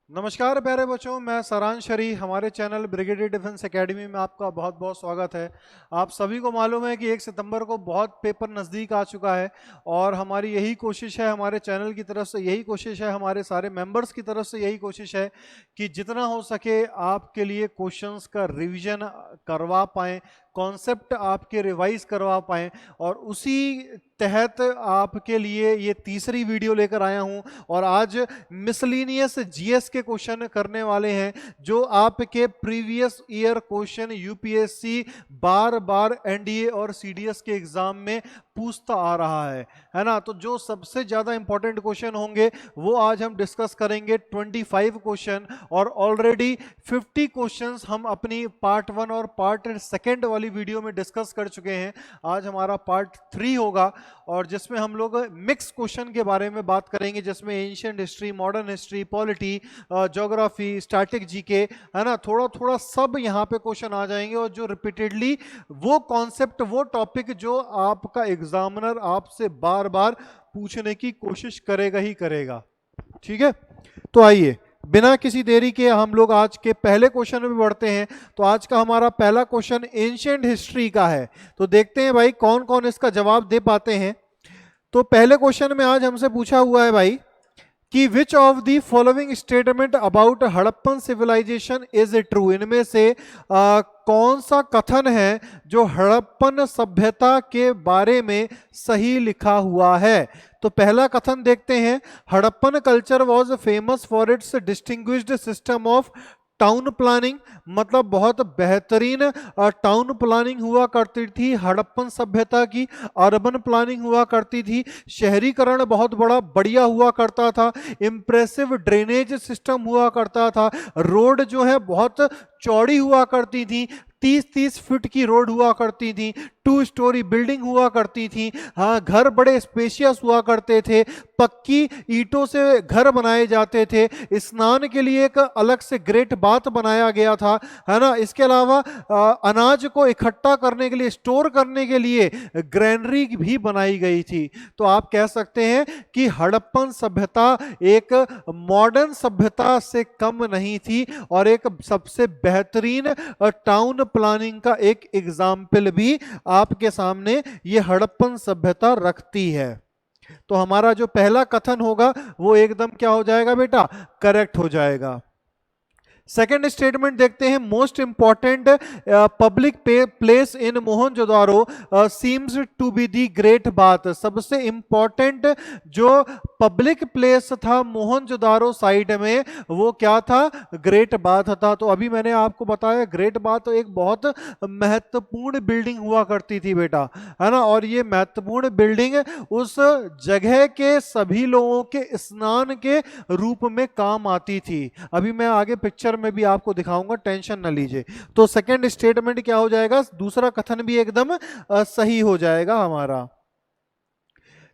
नमस्कार प्यारे बच्चों, मैं सरांश शरी। हमारे चैनल ब्रिगेडियर डिफेंस एकेडमी में आपका बहुत बहुत स्वागत है। आप सभी को मालूम है कि 1 सितंबर को बहुत पेपर नज़दीक आ चुका है और हमारी यही कोशिश है, हमारे चैनल की तरफ से यही कोशिश है, हमारे सारे मेंबर्स की तरफ से यही कोशिश है कि जितना हो सके आपके लिए क्वेश्चंस का रिवीजन करवा पाएँ, कॉन्सेप्ट आपके रिवाइज करवा पाएँ। और उसी तहत आपके लिए ये तीसरी वीडियो लेकर आया हूँ। और आज मिसलिनियस जीएस के क्वेश्चन करने वाले हैं, जो आपके प्रीवियस ईयर क्वेश्चन यूपीएससी बार बार एनडीए और सीडीएस के एग्जाम में पूछता आ रहा है ना। तो जो सबसे ज्यादा इंपॉर्टेंट क्वेश्चन होंगे वो आज हम डिस्कस करेंगे, 25 क्वेश्चन। और ऑलरेडी 50 क्वेश्चंस हम अपनी पार्ट 1 और पार्ट 2 वाली वीडियो में डिस्कस कर चुके हैं। आज हमारा पार्ट 3 होगा और जिसमें हम लोग मिक्स क्वेश्चन के बारे में बात करेंगे, जिसमें ancient history, modern history, polity, geography, static GK, है ना, थोड़ा थोड़ा सब यहाँ पे क्वेश्चन आ जाएंगे। और जो रिपीटेडली वो कॉन्सेप्ट, वो टॉपिक जो आपका एग्जामिनर आपसे बार बार पूछने की कोशिश करेगा ही करेगा। ठीक है, तो आइए बिना किसी देरी के हम लोग आज के पहले क्वेश्चन में बढ़ते हैं। तो आज का हमारा पहला क्वेश्चन एंशिएंट हिस्ट्री का है। तो देखते हैं भाई कौन कौन इसका जवाब दे पाते हैं। तो पहले क्वेश्चन में आज हमसे पूछा हुआ है भाई कि which of the following statement about Harappan civilization is true. इनमें से कौन सा कथन है जो हड़प्पन सभ्यता के बारे में सही लिखा हुआ है। तो पहला कथन देखते हैं, Harappan culture was famous for its distinguished system of town planning. मतलब बहुत बेहतरीन टाउन प्लानिंग हुआ करती थी हड़प्पन सभ्यता की, अर्बन प्लानिंग हुआ करती थी, शहरीकरण बहुत बढ़िया हुआ करता था, इम्प्रेसिव ड्रेनेज सिस्टम हुआ करता था, रोड जो है बहुत चौड़ी हुआ करती थी, 30-30 फीट की रोड हुआ करती थी, 2 स्टोरी बिल्डिंग हुआ करती थी, हाँ घर बड़े स्पेशियस हुआ करते थे, पक्की ईंटों से घर बनाए जाते थे, स्नान के लिए एक अलग से ग्रेट बाथ बनाया गया था, है ना। इसके अलावा अनाज को इकट्ठा करने के लिए, स्टोर करने के लिए ग्रैनरी भी बनाई गई थी। तो आप कह सकते हैं कि हड़प्पन सभ्यता एक मॉडर्न सभ्यता से कम नहीं थी और एक सबसे बेहतरीन टाउन प्लानिंग का एक एग्जाम्पल भी आपके सामने ये हड़प्पन सभ्यता रखती है। तो हमारा जो पहला कथन होगा वो एकदम क्या हो जाएगा बेटा, करेक्ट हो जाएगा। सेकेंड स्टेटमेंट देखते हैं, most important public place in Mohenjodaro seems to be the great bath. सबसे इंपॉर्टेंट जो पब्लिक प्लेस था मोहनजोदारो साइड में वो क्या था, ग्रेट बाथ था। तो अभी मैंने आपको बताया ग्रेट बाथ एक बहुत महत्वपूर्ण बिल्डिंग हुआ करती थी बेटा, है ना। और ये महत्वपूर्ण बिल्डिंग उस जगह के सभी लोगों के स्नान के रूप में काम आती थी। अभी मैं आगे पिक्चर में भी आपको दिखाऊंगा, टेंशन न लीजिए। तो सेकंड स्टेटमेंट क्या हो जाएगा, दूसरा कथन भी एकदम सही हो जाएगा हमारा।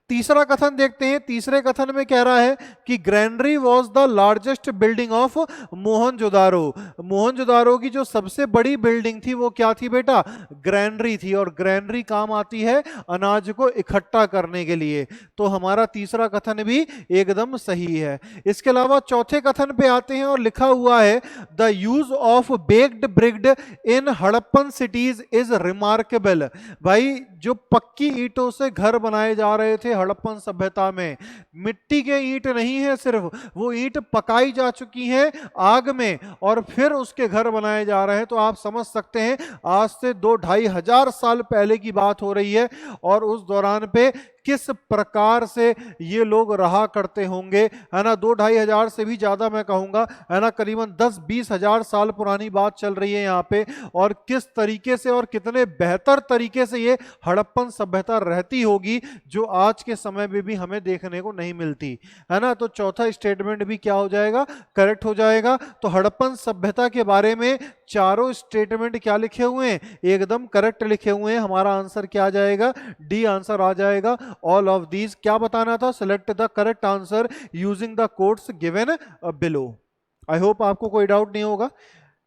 तीसरा कथन देखते हैं, तीसरे कथन में कह रहा है कि granary was the largest building of Mohenjodaro. Mohenjodaro की जो सबसे बड़ी बिल्डिंग थी वो क्या थी बेटा, ग्रैनरी थी। और ग्रैनरी काम आती है अनाज को इकट्ठा करने के लिए। तो हमारा तीसरा कथन भी एकदम सही है। इसके अलावा चौथे कथन पे आते हैं और लिखा हुआ है, the use of baked bricked in Harappan cities is remarkable. भाई जो पक्की ईंटों से घर बनाए जा रहे थे हड़प्पन सभ्यता में, मिट्टी के ईंट नहीं है सिर्फ, वो ईंट पकाई जा चुकी हैं आग में और फिर उसके घर बनाए जा रहे हैं। तो आप समझ सकते हैं आज से 2-2.5 हजार साल पहले की बात हो रही है और उस दौरान पे किस प्रकार से ये लोग रहा करते होंगे, है ना। 2-2.5 हजार से भी ज्यादा मैं कहूंगा, है ना, करीबन 10-20 हजार साल पुरानी बात चल रही है यहाँ पे। और किस तरीके से और कितने बेहतर तरीके से ये हड़प्पन सभ्यता रहती होगी जो आज के समय में भी हमें देखने को नहीं मिलती, है ना। तो चौथा स्टेटमेंट भी क्या हो जाएगा, करेक्ट हो जाएगा। तो हड़प्पन सभ्यता के बारे में चारों स्टेटमेंट क्या लिखे हुए हैं, एकदम करेक्ट लिखे हुए हैं। हमारा आंसर क्या आ जाएगा, डी आंसर आ जाएगा। ऑल ऑफ दीज क्या बताना था, select the correct answer using the codes given below. I hope आपको कोई डाउट नहीं होगा।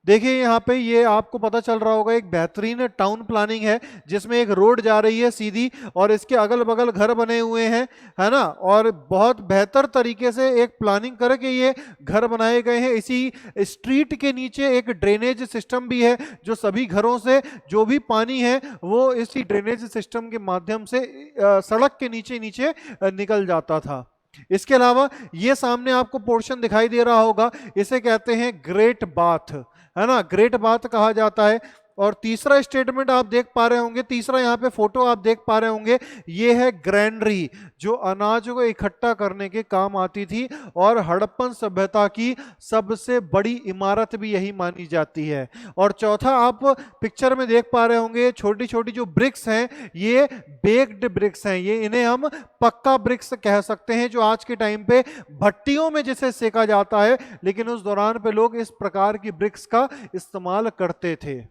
देखिए यहाँ पे ये आपको पता चल रहा होगा, एक बेहतरीन टाउन प्लानिंग है जिसमें एक रोड जा रही है सीधी और इसके अगल बगल घर बने हुए हैं, है ना, और बहुत बेहतर तरीके से एक प्लानिंग करके ये घर बनाए गए हैं। इसी स्ट्रीट के नीचे एक ड्रेनेज सिस्टम भी है, जो सभी घरों से जो भी पानी है वो इसी ड्रेनेज सिस्टम के माध्यम से सड़क के नीचे नीचे निकल जाता था। इसके अलावा ये सामने आपको पोर्शन दिखाई दे रहा होगा, इसे कहते हैं ग्रेट बाथ, है ना, ग्रेट बाथ कहा जाता है। और तीसरा स्टेटमेंट आप देख पा रहे होंगे, तीसरा यहाँ पे फोटो आप देख पा रहे होंगे, ये है ग्रैंडरी, जो अनाज को इकट्ठा करने के काम आती थी और हड़प्पन सभ्यता की सबसे बड़ी इमारत भी यही मानी जाती है। और चौथा आप पिक्चर में देख पा रहे होंगे, छोटी छोटी जो ब्रिक्स हैं ये बेक्ड ब्रिक्स हैं, ये इन्हें हम पक्का ब्रिक्स कह सकते हैं, जो आज के टाइम पे भट्टियों में जिसे सेका जाता है, लेकिन उस दौरान पे लोग इस प्रकार की ब्रिक्स का इस्तेमाल करते थे।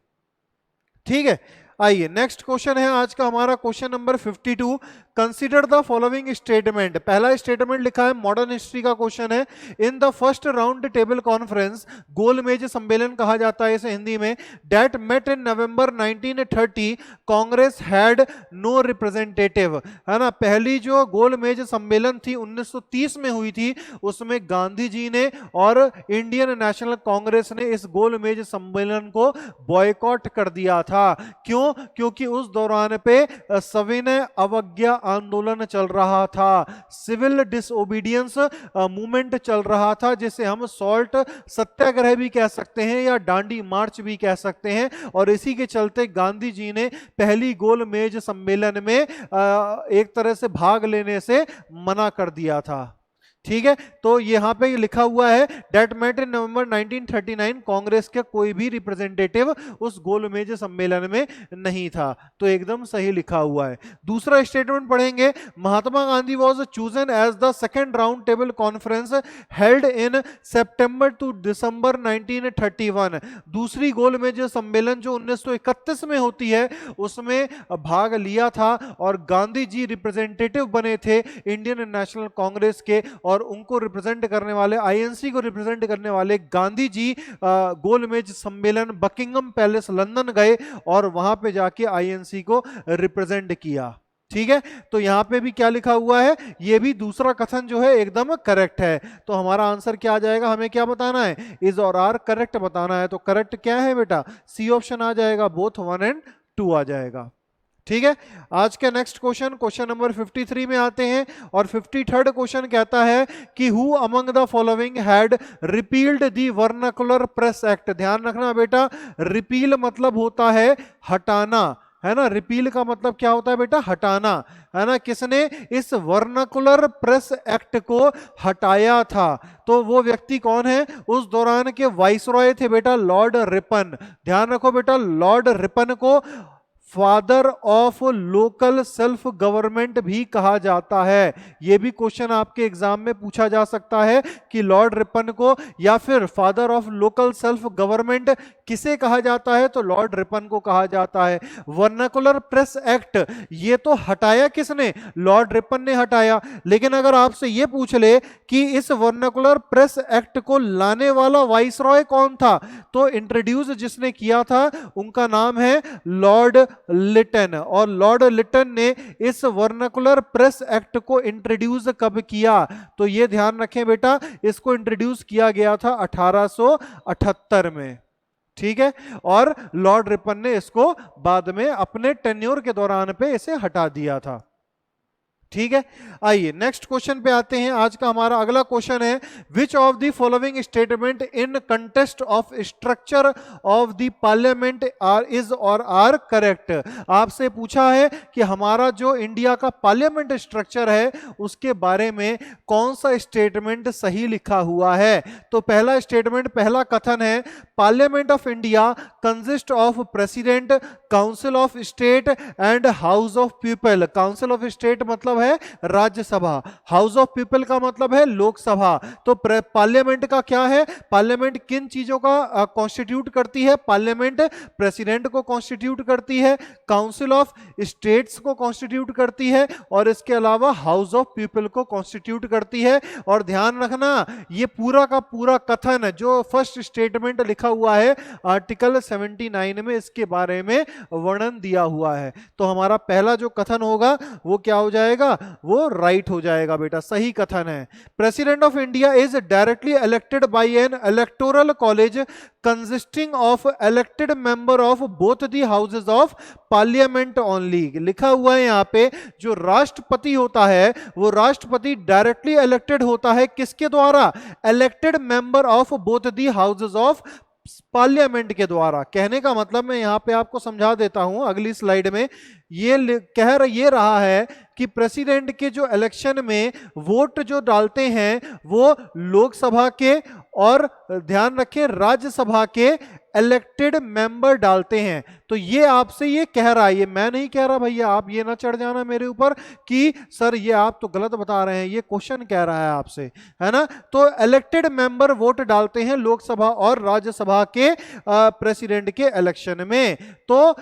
ठीक है, आइए नेक्स्ट क्वेश्चन है आज का हमारा question number 52। Consider the following statement. पहला स्टेटमेंट लिखा है, मॉडर्न हिस्ट्री का क्वेश्चन है। In the first round table conference, गोलमेज सम्मेलन कहा जाता है इसे हिंदी में, date met in November 1930, Congress had no representative, है ना। पहली जो गोलमेज सम्मेलन थी 1930 में हुई थी, उसमें गांधी जी ने और इंडियन नेशनल कांग्रेस ने इस गोलमेज सम्मेलन को बॉयकॉट कर दिया था। क्यों? क्योंकि उस दौरान पे सविनय अवज्ञा आंदोलन चल रहा था, सिविल डिसओबीडियंस मूवमेंट चल रहा था, जिसे हम सॉल्ट सत्याग्रह भी कह सकते हैं या डांडी मार्च भी कह सकते हैं। और इसी के चलते गांधी जी ने पहली गोलमेज सम्मेलन में एक तरह से भाग लेने से मना कर दिया था। ठीक है, तो यहां पे लिखा हुआ है डेट मेट इन नवंबर 1939, कांग्रेस के कोई भी रिप्रेजेंटेटिव उस गोलमेज सम्मेलन में नहीं था, तो एकदम सही लिखा हुआ है। दूसरा स्टेटमेंट पढ़ेंगे, Mahatma Gandhi was chosen as the second round table conference held in September to December 1931। दूसरी गोलमेज सम्मेलन जो 1931 में होती है उसमें भाग लिया था और गांधी जी रिप्रेजेंटेटिव बने थे इंडियन नेशनल कांग्रेस के, और उनको रिप्रेजेंट करने वाले, आईएनसी को रिप्रेजेंट करने वाले गांधी जी गोलमेज सम्मेलन बकिंगम पैलेस लंदन गए और वहां पे जाके आईएनसी को रिप्रेजेंट किया। ठीक है, तो यहां पे भी क्या लिखा हुआ है, ये भी दूसरा कथन जो है एकदम करेक्ट है। तो हमारा आंसर क्या आ जाएगा, हमें क्या बताना है, इज और आर करेक्ट बताना है। तो करेक्ट क्या है बेटा, सी ऑप्शन आ जाएगा, बोथ 1 और 2 आ जाएगा। ठीक है, आज के नेक्स्ट क्वेश्चन, क्वेश्चन नंबर 53 में आते हैं और 53rd क्वेश्चन कहता है कि who among the following had repealed the vernacular press act. ध्यान रखना बेटा, रिपील मतलब होता है हटाना, है ना, रिपील का मतलब क्या होता है बेटा, हटाना, है ना। किसने इस वर्नाकुलर प्रेस एक्ट को हटाया था, तो वो व्यक्ति कौन है, उस दौरान के वाइसरॉय थे बेटा, लॉर्ड रिपन। ध्यान रखो बेटा, लॉर्ड रिपन को father of local self government भी कहा जाता है। यह भी क्वेश्चन आपके एग्जाम में पूछा जा सकता है कि लॉर्ड रिपन को या फिर father of local self government किसे कहा जाता है, तो लॉर्ड रिपन को कहा जाता है। वर्नाकुलर प्रेस एक्ट ये तो हटाया किसने, लॉर्ड रिपन ने हटाया, लेकिन अगर आपसे यह पूछ ले कि इस वर्नाकुलर प्रेस एक्ट को लाने वाला वाइसरॉय कौन था, तो इंट्रोड्यूस जिसने किया था उनका नाम है लॉर्ड लिटन। और लॉर्ड लिटन ने इस वर्नाकुलर प्रेस एक्ट को इंट्रोड्यूस कब किया, तो यह ध्यान रखें बेटा, इसको इंट्रोड्यूस किया गया था 1878 में। ठीक है, और लॉर्ड रिपन ने इसको बाद में अपने टेन्योर के दौरान पे इसे हटा दिया था। ठीक है, आइए नेक्स्ट क्वेश्चन पे आते हैं। आज का हमारा अगला क्वेश्चन है, which of the following statement in contest of structure of the parliament are is और आर करेक्ट। आपसे पूछा है कि हमारा जो इंडिया का पार्लियामेंट स्ट्रक्चर है उसके बारे में कौन सा स्टेटमेंट सही लिखा हुआ है। तो पहला स्टेटमेंट, पहला कथन है, parliament of India consist of president, council of state and house of people. Council of state मतलब है राज्यसभा, हाउस ऑफ पीपल का मतलब है लोकसभा। तो पार्लियामेंट का क्या है, पार्लियामेंट किन चीजों का कॉन्स्टिट्यूट करती है, पार्लियामेंट प्रेसिडेंट को कॉन्स्टिट्यूट करती है, काउंसिल ऑफ स्टेट्स को कॉन्स्टिट्यूट करती है, और इसके अलावा हाउस ऑफ पीपल को कॉन्स्टिट्यूट करती है। और ध्यान रखना ये पूरा का पूरा कथन जो फर्स्ट स्टेटमेंट लिखा हुआ है आर्टिकल 79 में, इसके बारे में वर्णन दिया हुआ है। तो हमारा पहला जो कथन होगा वो क्या हो जाएगा, वो राइट हो जाएगा बेटा, सही कथन है। President of India is directly elected by N electoral college consisting of elected member of both the houses of parliament only. लिखा हुआ है यहाँ पे, जो राष्ट्रपति होता है वो राष्ट्रपति डायरेक्टली इलेक्टेड होता है किसके द्वारा, elected member of both the houses of parliament के द्वारा। कहने का मतलब मैं यहाँ पे आपको समझा देता हूं अगली स्लाइड में। ये रहा है कि प्रेसिडेंट के जो इलेक्शन में वोट जो डालते हैं वो लोकसभा के और ध्यान रखें राज्यसभा के इलेक्टेड मेंबर डालते हैं। तो ये आपसे ये कह रहा है, ये मैं नहीं कह रहा भैया, आप ये ना चढ़ जाना मेरे ऊपर कि सर ये आप तो गलत बता रहे हैं, ये क्वेश्चन कह रहा है आपसे, है ना। तो इलेक्टेड मेंबर वोट डालते हैं लोकसभा और राज्यसभा के प्रेसिडेंट के इलेक्शन में। तो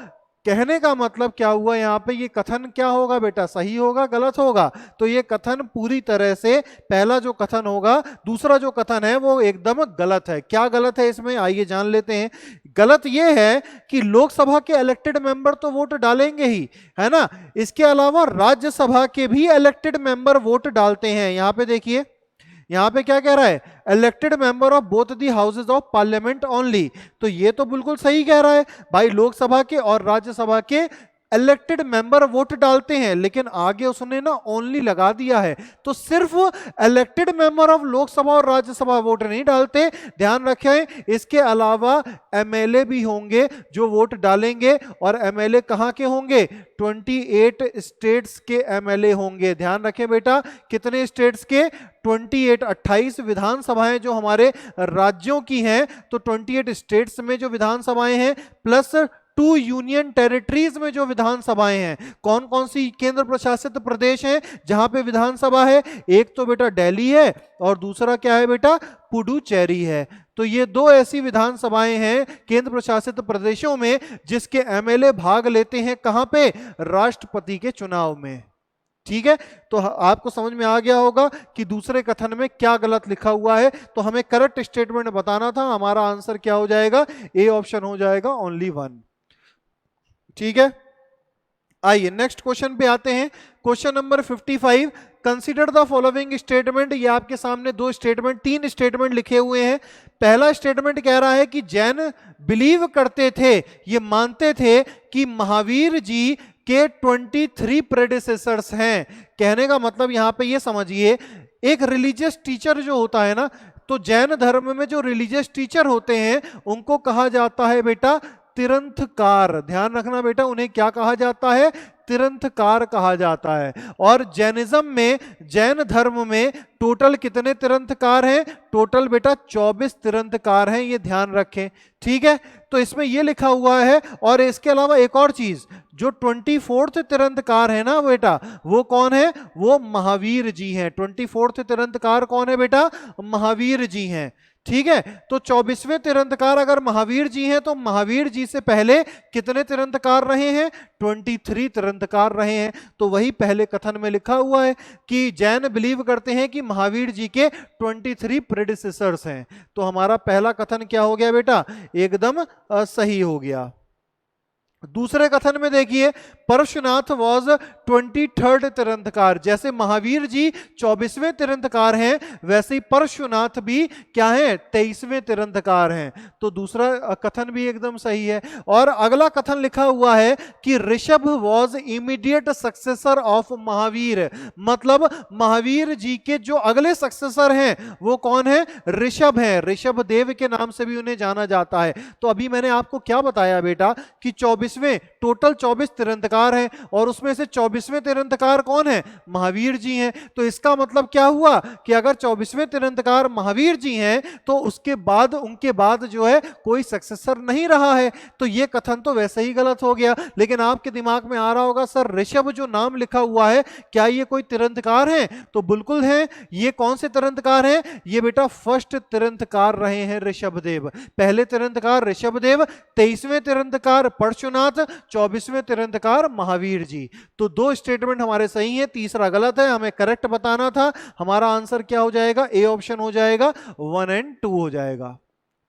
कहने का मतलब क्या हुआ यहाँ पे, ये कथन क्या होगा बेटा, सही होगा गलत होगा। तो ये कथन पूरी तरह से, पहला जो कथन होगा, दूसरा जो कथन है वो एकदम गलत है। क्या गलत है इसमें, आइए जान लेते हैं। गलत ये है कि लोकसभा के इलेक्टेड मेंबर तो वोट डालेंगे ही, है ना, इसके अलावा राज्यसभा के भी इलेक्टेड मेंबर वोट डालते हैं। यहाँ पे देखिए, यहां पे क्या कह रहा है, elected member of both the houses of parliament only. तो ये तो बिल्कुल सही कह रहा है भाई, लोकसभा के और राज्यसभा के इलेक्टेड मेंबर वोट डालते हैं, लेकिन आगे उसने ना ओनली लगा दिया है। तो सिर्फ इलेक्टेड मेंबर ऑफ लोकसभा और राज्यसभा वोट नहीं डालते, ध्यान रखें, इसके अलावा एमएलए भी होंगे जो वोट डालेंगे। और एमएलए कहां के होंगे, 28 स्टेट्स के एमएलए होंगे। ध्यान रखें बेटा, कितने स्टेट्स के, 28, 28 विधानसभाएं जो हमारे राज्यों की हैं, तो 28 स्टेट्स में जो विधानसभाएं हैं प्लस 2 यूनियन टेरिटरीज में जो विधानसभाएं हैं। कौन कौन सी केंद्र प्रशासित प्रदेश हैं जहां पे विधानसभा है, एक तो बेटा दिल्ली है और दूसरा क्या है बेटा, पुडुचेरी है। तो ये 2 ऐसी विधानसभाएं हैं केंद्र प्रशासित प्रदेशों में जिसके एमएलए भाग लेते हैं कहां पे, राष्ट्रपति के चुनाव में। ठीक है, तो आपको समझ में आ गया होगा कि दूसरे कथन में क्या गलत लिखा हुआ है। तो हमें करेक्ट स्टेटमेंट बताना था, हमारा आंसर क्या हो जाएगा, ए ऑप्शन हो जाएगा, ओनली 1। ठीक है, आइए नेक्स्ट क्वेश्चन पे आते हैं। Question number 55, consider the following statement. ये आपके सामने 2 स्टेटमेंट, 3 स्टेटमेंट लिखे हुए हैं। पहला स्टेटमेंट कह रहा है कि जैन बिलीव करते थे, ये मानते थे कि महावीर जी के 23 प्रेडिसेसर्स हैं। कहने का मतलब यहां पे ये समझिए, एक रिलीजियस टीचर जो होता है ना, तो जैन धर्म में जो रिलीजियस टीचर होते हैं उनको कहा जाता है बेटा तीर्थंकर। ध्यान रखना बेटा, उन्हें क्या कहा जाता है, तीर्थंकर कहा जाता है। और जैनिज्म में, जैन धर्म में टोटल कितने तीर्थंकर हैं, टोटल बेटा 24 तीर्थंकर हैं, ये ध्यान रखें। ठीक है, तो इसमें ये लिखा हुआ है। और इसके अलावा एक और चीज, जो 24th तीर्थंकर है ना बेटा, वो कौन है, वो महावीर जी हैं। 24th तीर्थंकर कौन है बेटा, महावीर जी हैं। ठीक है, तो 24वें तीर्थंकर अगर महावीर जी हैं तो महावीर जी से पहले कितने तीर्थंकर रहे हैं, 23 तीर्थंकर रहे हैं। तो वही पहले कथन में लिखा हुआ है कि जैन बिलीव करते हैं कि महावीर जी के 23 प्रेडिसेसर्स हैं। तो हमारा पहला कथन क्या हो गया बेटा, एकदम सही हो गया। दूसरे कथन में देखिए, परशुनाथ वॉज 23rd तीर्थंकर। जैसे महावीर जी 24वें तीर्थंकर हैं, वैसे ही परशुनाथ भी क्या है, 23वें तीर्थंकर हैं। तो दूसरा कथन भी एकदम सही है। और अगला कथन लिखा हुआ है कि Rishabh was immediate successor of Mahavir. मतलब महावीर जी के जो अगले सक्सेसर हैं वो कौन है, ऋषभ हैं। ऋषभ देव के नाम से भी उन्हें जाना जाता है। तो अभी मैंने आपको क्या बताया बेटा कि 24 24वें, टोटल 24 तीरंदकार हैं और उसमें से 24वें तीरंदकार कौन है? महावीर जी हैं। तो इसका मतलब क्या हुआ कि अगर 24वें तीरंदकार महावीर जी हैं तो उसके बाद उनके बाद जो है कोई सक्सेसर नहीं रहा है। तो ये कथन तो वैसे ही गलत हो गया। लेकिन आपके दिमाग में आ रहा होगा सर ऋषभ जो नाम लिखा हुआ है क्या ये कोई तीरंदकार है? तो बिल्कुल है। ये कौन से तीरंदकार हैं? ये बेटा फर्स्ट तीरंदकार रहे हैं ऋषभदेव। पहले तीरंदकार ऋषभदेव, 23वें तीरंदकार परशुनाथ, 24वें तीरंदकार महावीर जी। तो दो स्टेटमेंट हमारे सही हैं, तीसरा गलत है, हमें करेक्ट बताना था। हमारा आंसर क्या हो जाएगा? ए ऑप्शन हो जाएगा, 1 और 2 हो जाएगा।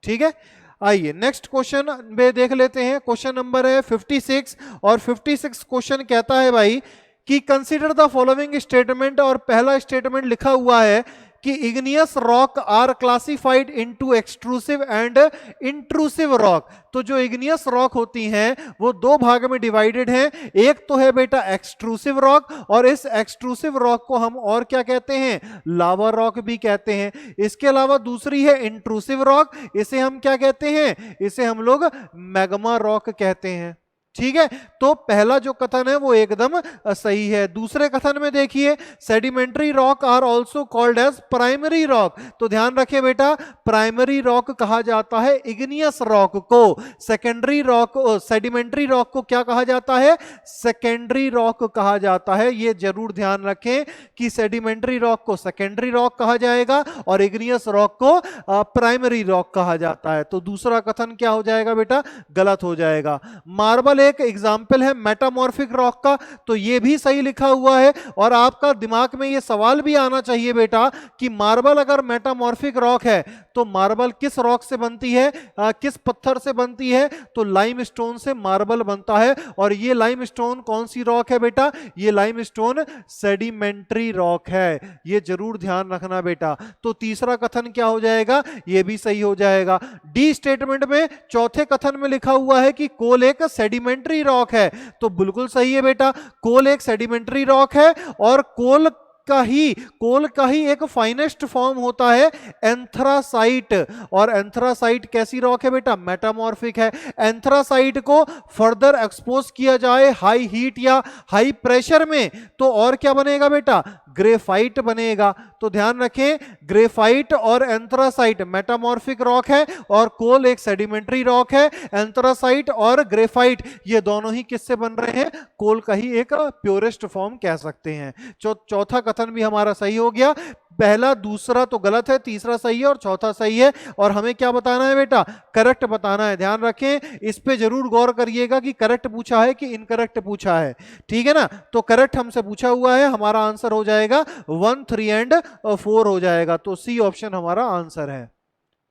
ठीक है, आइए नेक्स्ट क्वेश्चन में देख लेते हैं। क्वेश्चन नंबर है 56 और 56 क्वेश्चन कहता है भाई कि कंसीडर द फॉलोइंग स्टेटमेंट, और पहला स्टेटमेंट लिखा हुआ है कि igneous rock are classified into extrusive and intrusive rock. तो जो इग्नियस रॉक होती हैं वो दो भाग में डिवाइडेड हैं। एक तो है बेटा एक्सट्रूसिव रॉक, और इस एक्सट्रूसिव रॉक को हम और क्या कहते हैं? लावा रॉक भी कहते हैं। इसके अलावा दूसरी है इंट्रूसिव रॉक, इसे हम क्या कहते हैं? इसे हम लोग मैग्मा रॉक कहते हैं। ठीक है, तो पहला जो कथन है वो एकदम सही है। दूसरे कथन में देखिए, sedimentary rock are also called as primary rock. तो ध्यान रखिए बेटा, प्राइमरी रॉक कहा जाता है इग्नियस रॉक को, सेकेंडरी रॉक, सेडिमेंट्री रॉक को क्या कहा जाता है? सेकेंडरी रॉक कहा जाता है। ये जरूर ध्यान रखें कि सेडिमेंट्री रॉक को सेकेंडरी रॉक कहा जाएगा और इग्नियस रॉक को प्राइमरी रॉक कहा जाता है। तो दूसरा कथन क्या हो जाएगा बेटा? गलत हो जाएगा। मार्बल एक एग्जाम्पल है मेटामॉर्फिक रॉक का, तो ये भी सही लिखा हुआ है। और आपका दिमाग में ये सवाल भी आना चाहिए बेटा कि मार्बल अगर मेटामॉर्फिक रॉक है तो मार्बल किस रॉक से बनती है, किस पत्थर से बनती है? तो लाइमस्टोन से मार्बल बनता है। और ये लाइमस्टोन कौन सी रॉक है बेटा? ये लाइमस्टोन सेडिमेंट्री रॉक है। ये जरूर ध्यान रखना बेटा। तो तीसरा कथन क्या हो जाएगा? ये भी सही हो जाएगा। डी स्टेटमेंट में चौथे कथन में लिखा हुआ है कि कोल एक सेडिमेंट्री रॉक है। तो बिल्कुल सही है बेटा, कोल एक सेडिमेंट्री रॉक है और कोल का ही एक फाइनेस्ट फॉर्म होता है एंथ्रासाइट। और एंथ्रासाइट कैसी रॉक है बेटा? मेटामॉर्फिक है। एंथ्रासाइट को फर्दर एक्सपोज किया जाए हाई हीट या हाई प्रेशर में तो और क्या बनेगा बेटा? ग्रेफाइट बनेगा। तो ध्यान रखें, ग्रेफाइट और एंथ्रासाइट मेटामॉर्फिक रॉक है और कोल एक सेडिमेंट्री रॉक है। एंथ्रासाइट और ग्रेफाइट ये दोनों ही किससे बन रहे हैं? कोल का ही एक प्योरेस्ट फॉर्म कह सकते हैं। चौथा कथन भी हमारा सही हो गया। पहला दूसरा तो गलत है, तीसरा सही है और चौथा सही है। और हमें क्या बताना है बेटा? करेक्ट बताना है। ध्यान रखें, इस पे जरूर गौर करिएगा कि करेक्ट पूछा है कि इनकरेक्ट पूछा है। ठीक है ना? तो करेक्ट हमसे पूछा हुआ है, हमारा आंसर हो जाएगा 1, 3 एंड 4 हो जाएगा। तो सी ऑप्शन हमारा आंसर है।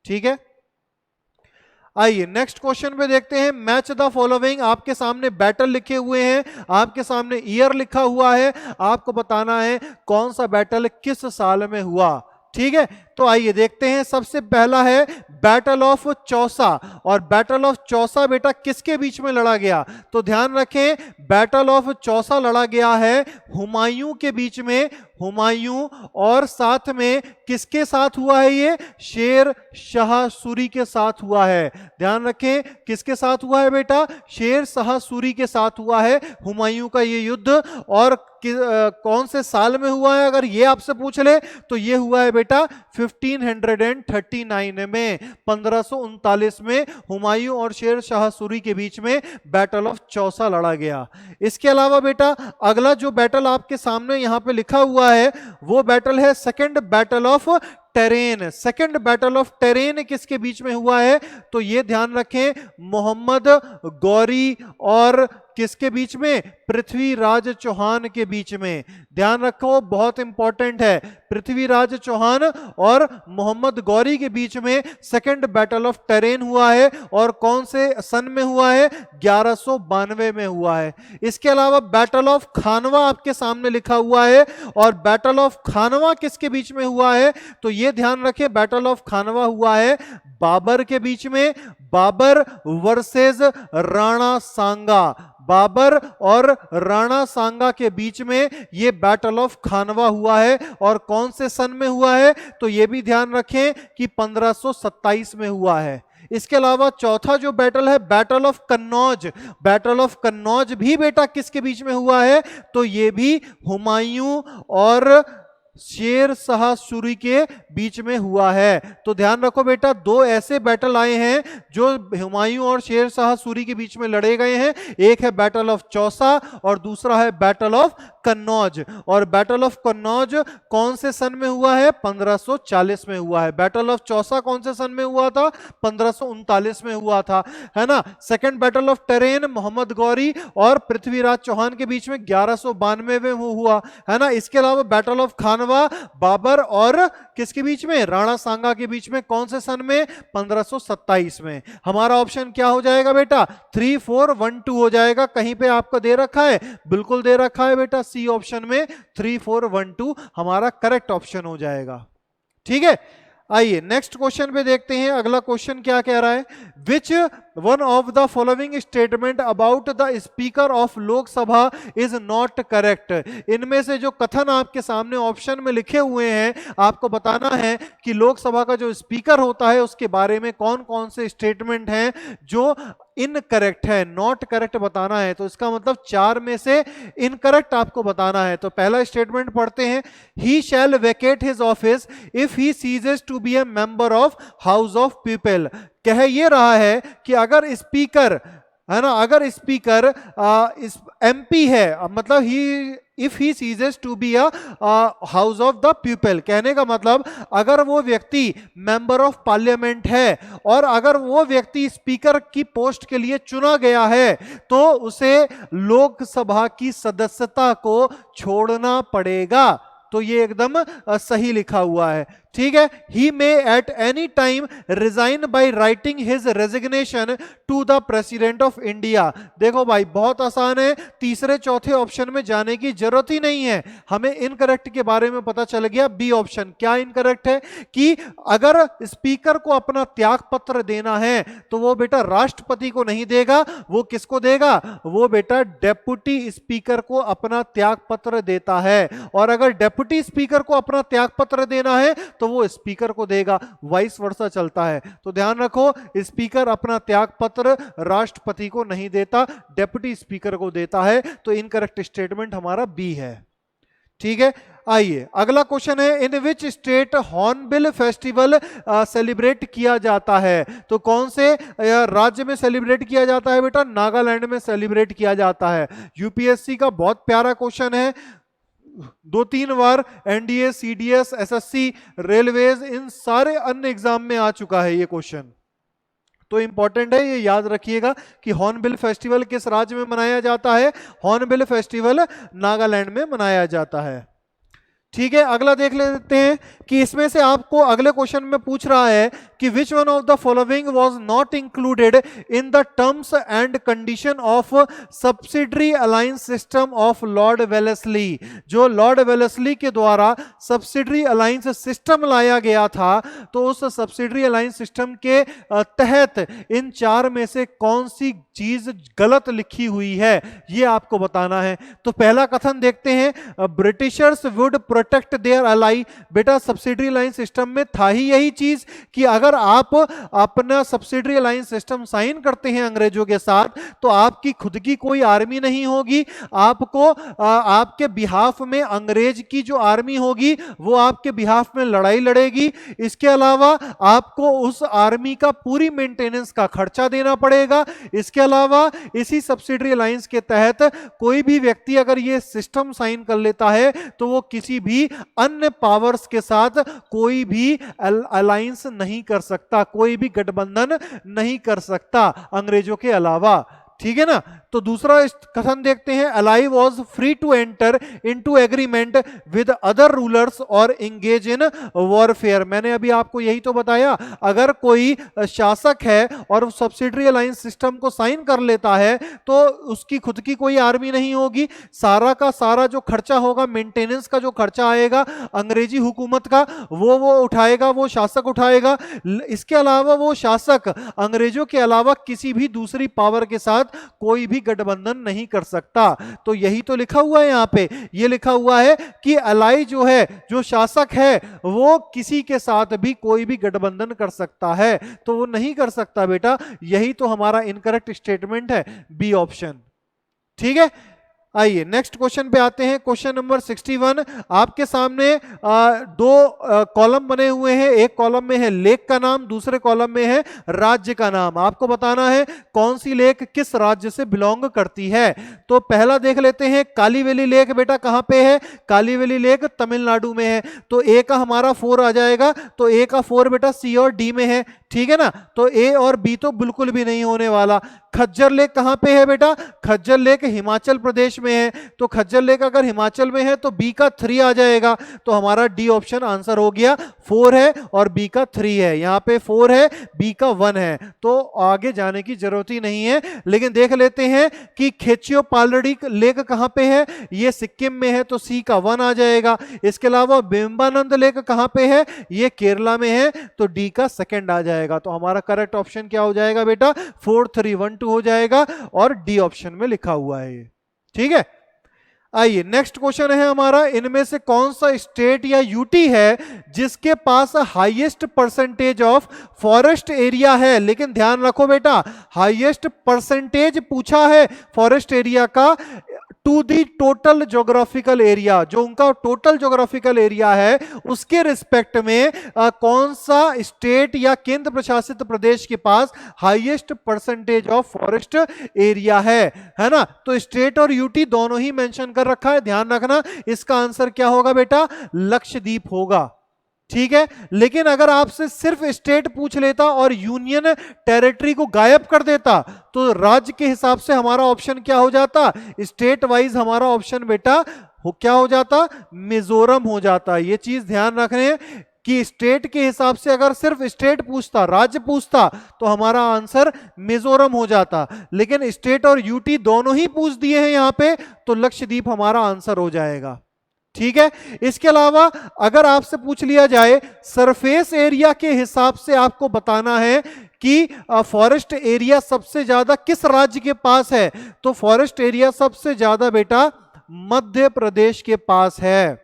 ठीक है, आइए नेक्स्ट क्वेश्चन पे देखते हैं। मैच द फॉलोइंग, आपके सामने बैटल लिखे हुए हैं, आपके सामने ईयर लिखा हुआ है, आपको बताना है कौन सा बैटल किस साल में हुआ। ठीक है, तो आइए देखते हैं। सबसे पहला है बैटल ऑफ चौसा, और बैटल ऑफ चौसा बेटा किसके बीच में लड़ा गया? तो ध्यान रखें, बैटल ऑफ चौसा लड़ा गया है हुमायूं के बीच में। हुमायूं और साथ में किसके साथ हुआ है? ये शेर शाह सूरी के साथ हुआ है। ध्यान रखें, किसके साथ हुआ है बेटा? शेर शाह सूरी के साथ हुआ है हुमायूं का ये युद्ध। और कौन से साल में हुआ है अगर ये आपसे पूछ ले तो ये हुआ है बेटा 1539 में, 1539 में हुमायूं और शेर शाह सूरी के बीच में बैटल ऑफ चौसा लड़ा गया। इसके अलावा बेटा अगला जो बैटल आपके सामने यहां पे लिखा हुआ है वो बैटल है second battle of terrain. Second battle of terrain किसके बीच में हुआ है? तो ये ध्यान रखें, मोहम्मद गौरी और किसके बीच में? पृथ्वीराज चौहान के बीच में। ध्यान रखो, बहुत इंपॉर्टेंट है, पृथ्वीराज चौहान और मोहम्मद गौरी के बीच में सेकंड बैटल ऑफ टेरेन हुआ है। और कौन से सन में हुआ है? 1192 में हुआ है। इसके अलावा बैटल ऑफ खानवा आपके सामने लिखा हुआ है, और बैटल ऑफ खानवा किसके बीच में हुआ है? तो ये ध्यान रखें, बैटल ऑफ खानवा हुआ है बाबर के बीच में। बाबर वर्सेस राणा सांगा, बाबर और राणा सांगा के बीच में ये बैटल ऑफ खानवा हुआ है। और कौन से सन में हुआ है? तो ये भी ध्यान रखें कि 1527 में हुआ है। इसके अलावा चौथा जो बैटल है battle of Kannauj, battle of Kannauj भी बेटा किसके बीच में हुआ है? तो ये भी हुमायूं और शेर शाह सूरी के बीच में हुआ है। तो ध्यान रखो बेटा, दो ऐसे बैटल आए हैं जो हुमायूं और शेर शाह सूरी के बीच में लड़े गए हैं। एक है बैटल ऑफ चौसा और दूसरा है बैटल ऑफ कन्नौज। और बैटल ऑफ कन्नौज कौन से सन में हुआ है? 1540 में हुआ है। बैटल ऑफ चौसा कौन से सन में हुआ था? 1539 में हुआ था, है ना। Second battle of Tarain Mohammad Ghori और पृथ्वीराज चौहान के बीच में 1192 में हुआ, है ना। इसके अलावा बैटल ऑफ खानवा बाबर और किसके बीच में? राणा सांगा के बीच में, कौन से सन में? 1527 में। हमारा ऑप्शन क्या हो जाएगा बेटा? 3, 4, 1, 2 हो जाएगा। कहीं पे आपको दे रखा है? बिल्कुल दे रखा है बेटा, सी ऑप्शन में 3, 4, 1, 2 हमारा करेक्ट ऑप्शन हो जाएगा। ठीक है, आइए नेक्स्ट क्वेश्चन पे देखते हैं। अगला क्वेश्चन क्या कह रहा है? Which one of the following statement about the speaker of Lok Sabha is not correct. इनमें से जो कथन आपके सामने ऑप्शन में लिखे हुए हैं, आपको बताना है कि लोकसभा का जो स्पीकर होता है उसके बारे में कौन कौन से स्टेटमेंट हैं जो इनकरेक्ट है, नॉट करेक्ट बताना है। तो इसका मतलब 4 में से इनकरेक्ट आपको बताना है। तो पहला स्टेटमेंट पढ़ते हैं, he shall vacate his office if he ceases to be a member of house of people. कह ये रहा है कि अगर स्पीकर, है ना, अगर स्पीकर इस एमपी है, मतलब he if he ceases to be a house of the people, कहने का मतलब अगर वो व्यक्ति मेंबर ऑफ पार्लियामेंट है और अगर वो व्यक्ति स्पीकर की पोस्ट के लिए चुना गया है तो उसे लोकसभा की सदस्यता को छोड़ना पड़ेगा। तो ये एकदम सही लिखा हुआ है। ठीक है, he may at any time resign by writing his resignation to the president of India. देखो भाई बहुत आसान है, तीसरे चौथे ऑप्शन में जाने की जरूरत ही नहीं है। हमें इनकरेक्ट के बारे में पता चल गया, बी ऑप्शन। क्या इनकरेक्ट है? कि अगर स्पीकर को अपना त्याग पत्र देना है तो वो बेटा राष्ट्रपति को नहीं देगा, वो किसको देगा? वो बेटा डेप्यूटी स्पीकर को अपना त्याग पत्र देता है। और अगर डेप्यूटी स्पीकर को अपना त्याग पत्र देना है तो वो स्पीकर को देगा, वाइस वर्सा चलता है। तो ध्यान रखो, स्पीकर अपना त्याग पत्र राष्ट्रपति को नहीं देता, डेप्यूटी स्पीकर को देता है। तो इनकरेक्ट स्टेटमेंट हमारा बी है। ठीक है, आइए अगला क्वेश्चन है, in which state hornbill festival celebrate किया जाता है? तो कौन से राज्य में सेलिब्रेट किया जाता है बेटा? नागालैंड में सेलिब्रेट किया जाता है। यूपीएससी का बहुत प्यारा क्वेश्चन है, 2-3 बार एनडीए, सीडीएस, एसएससी, रेलवेज, इन सारे अन्य एग्जाम में आ चुका है ये क्वेश्चन। तो इंपॉर्टेंट है, ये याद रखिएगा कि हॉर्नबिल फेस्टिवल किस राज्य में मनाया जाता है? हॉर्नबिल फेस्टिवल नागालैंड में मनाया जाता है। ठीक है, अगला देख लेते हैं कि इसमें से आपको अगले क्वेश्चन में पूछ रहा है कि which one of the following was not included in the terms and condition of subsidiary alliance system of Lord Wellesley. जो लॉर्ड वेलेस्ली के द्वारा सब्सिडरी अलायंस सिस्टम लाया गया था, तो उस सब्सिडरी अलायंस सिस्टम के तहत इन 4 में से कौन सी चीज गलत लिखी हुई है, ये आपको बताना है। तो पहला कथन देखते हैं, Britishers would protect their ally. बेटा सब्सिडरी अलायंस सिस्टम में था ही यही चीज कि अगर आप अपना सब्सिडरी अलायंस सिस्टम साइन करते हैं अंग्रेजों के साथ, तो आपकी खुद की कोई आर्मी नहीं होगी, आपको आपके बिहाफ में अंग्रेज की जो आर्मी होगी वो आपके बिहाफ में लड़ाई लड़ेगी। इसके अलावा आपको उस आर्मी का पूरी मेंटेनेंस का खर्चा देना पड़ेगा। इसके अलावा इसी सब्सिडरी अलायंस के तहत कोई भी व्यक्ति अगर ये सिस्टम साइन कर लेता है तो वो किसी भी अन्य पावर्स के साथ कोई भी अलायंस नहीं कर सकता, कोई भी गठबंधन नहीं कर सकता अंग्रेजों के अलावा। ठीक है ना। तो दूसरा कथन देखते हैं, ally was free to enter into agreement with other rulers और इंगेज इन वॉरफेयर। मैंने अभी आपको यही तो बताया, अगर कोई शासक है और सब्सिडरी अलायंस सिस्टम को साइन कर लेता है तो उसकी खुद की कोई आर्मी नहीं होगी, सारा का सारा जो खर्चा होगा, मेंटेनेंस का जो खर्चा आएगा अंग्रेजी हुकूमत का, वो उठाएगा, वो शासक उठाएगा। इसके अलावा वो शासक अंग्रेजों के अलावा किसी भी दूसरी पावर के साथ साथ कोई भी गठबंधन नहीं कर सकता। तो यही तो लिखा हुआ है यहाँ पे, ये लिखा हुआ है कि अलाई जो है, जो शासक है, वो किसी के साथ भी कोई भी गठबंधन कर सकता है, तो वो नहीं कर सकता बेटा। यही तो हमारा इनकरेक्ट स्टेटमेंट है, बी ऑप्शन। ठीक है, आइए नेक्स्ट क्वेश्चन पे आते हैं। Question number 61। आपके सामने दो कॉलम बने हुए हैं, एक कॉलम में है लेक का नाम, दूसरे कॉलम में है राज्य का नाम। आपको बताना है कौन सी लेक किस राज्य से बिलोंग करती है। तो पहला देख लेते हैं, कालीवेली लेक बेटा कहां पे है? कालीवेली लेक तमिलनाडु में है, तो ए का हमारा 4 आ जाएगा। तो ए का 4 बेटा सी और डी में है, ठीक है ना, तो ए और बी तो बिल्कुल भी नहीं होने वाला। खज्जर लेक कहां पे है बेटा? खज्जर लेक हिमाचल प्रदेश में है, तो खज्जर लेक अगर हिमाचल में है तो बी का 3 आ जाएगा, तो हमारा डी ऑप्शन आंसर हो गया। 4 है और बी का 3 है, यहां पे 4 है, बी का 1 है, तो आगे जाने की जरूरत ही नहीं है। लेकिन देख लेते हैं कि खेचियो पालड़ी लेक कहां पे है, ये सिक्किम में है, तो सी का 1 आ जाएगा। इसके अलावा बेम्बानंद लेक कहां पे है, ये केरला में है, तो डी का 2 आ जाएगा। तो हमारा करेक्ट ऑप्शन क्या हो जाएगा बेटा? 4 3 1 2 हो जाएगा, और डी ऑप्शन में लिखा हुआ है ये। ठीक है, आइए नेक्स्ट क्वेश्चन है हमारा, इनमें से कौन सा स्टेट या यूटी है जिसके पास highest percentage of forest area है? लेकिन ध्यान रखो बेटा, हाईएस्ट परसेंटेज पूछा है फॉरेस्ट एरिया का to the total geographical area, जो उनका टोटल ज्योग्राफिकल एरिया है उसके रिस्पेक्ट में कौन सा स्टेट या केंद्र प्रशासित प्रदेश के पास highest percentage of forest area है ना। तो स्टेट और यूटी दोनों ही मेंशन कर रखा है, ध्यान रखना। इसका आंसर क्या होगा बेटा? लक्षद्वीप होगा। ठीक है, लेकिन अगर आपसे सिर्फ स्टेट पूछ लेता और यूनियन टेरिटरी को गायब कर देता, तो राज्य के हिसाब से हमारा ऑप्शन क्या हो जाता? स्टेट वाइज हमारा ऑप्शन बेटा क्या हो जाता? मिजोरम हो जाता। ये चीज ध्यान रखने कि स्टेट के हिसाब से अगर सिर्फ स्टेट पूछता, राज्य पूछता, तो हमारा आंसर मिजोरम हो जाता। लेकिन स्टेट और यूटी दोनों ही पूछ दिए हैं यहां पे, तो लक्षद्वीप हमारा आंसर हो जाएगा। ठीक है, इसके अलावा अगर आपसे पूछ लिया जाए सरफेस एरिया के हिसाब से आपको बताना है कि फॉरेस्ट एरिया सबसे ज्यादा किस राज्य के पास है, तो फॉरेस्ट एरिया सबसे ज्यादा बेटा मध्य प्रदेश के पास है।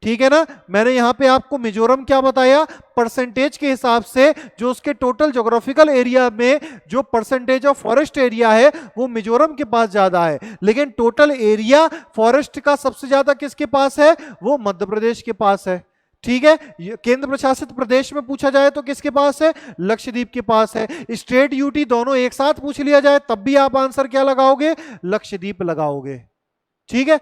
ठीक है ना, मैंने यहां पे आपको मिजोरम क्या बताया? परसेंटेज के हिसाब से जो उसके टोटल ज्योग्राफिकल एरिया में जो परसेंटेज ऑफ फॉरेस्ट एरिया है वो मिजोरम के पास ज्यादा है, लेकिन टोटल एरिया फॉरेस्ट का सबसे ज्यादा किसके पास है? वो मध्य प्रदेश के पास है। ठीक है, केंद्र प्रशासित प्रदेश में पूछा जाए तो किसके पास है? लक्षद्वीप के पास है। स्टेट यूटी दोनों एक साथ पूछ लिया जाए तब भी आप आंसर क्या लगाओगे? लक्षद्वीप लगाओगे। ठीक है,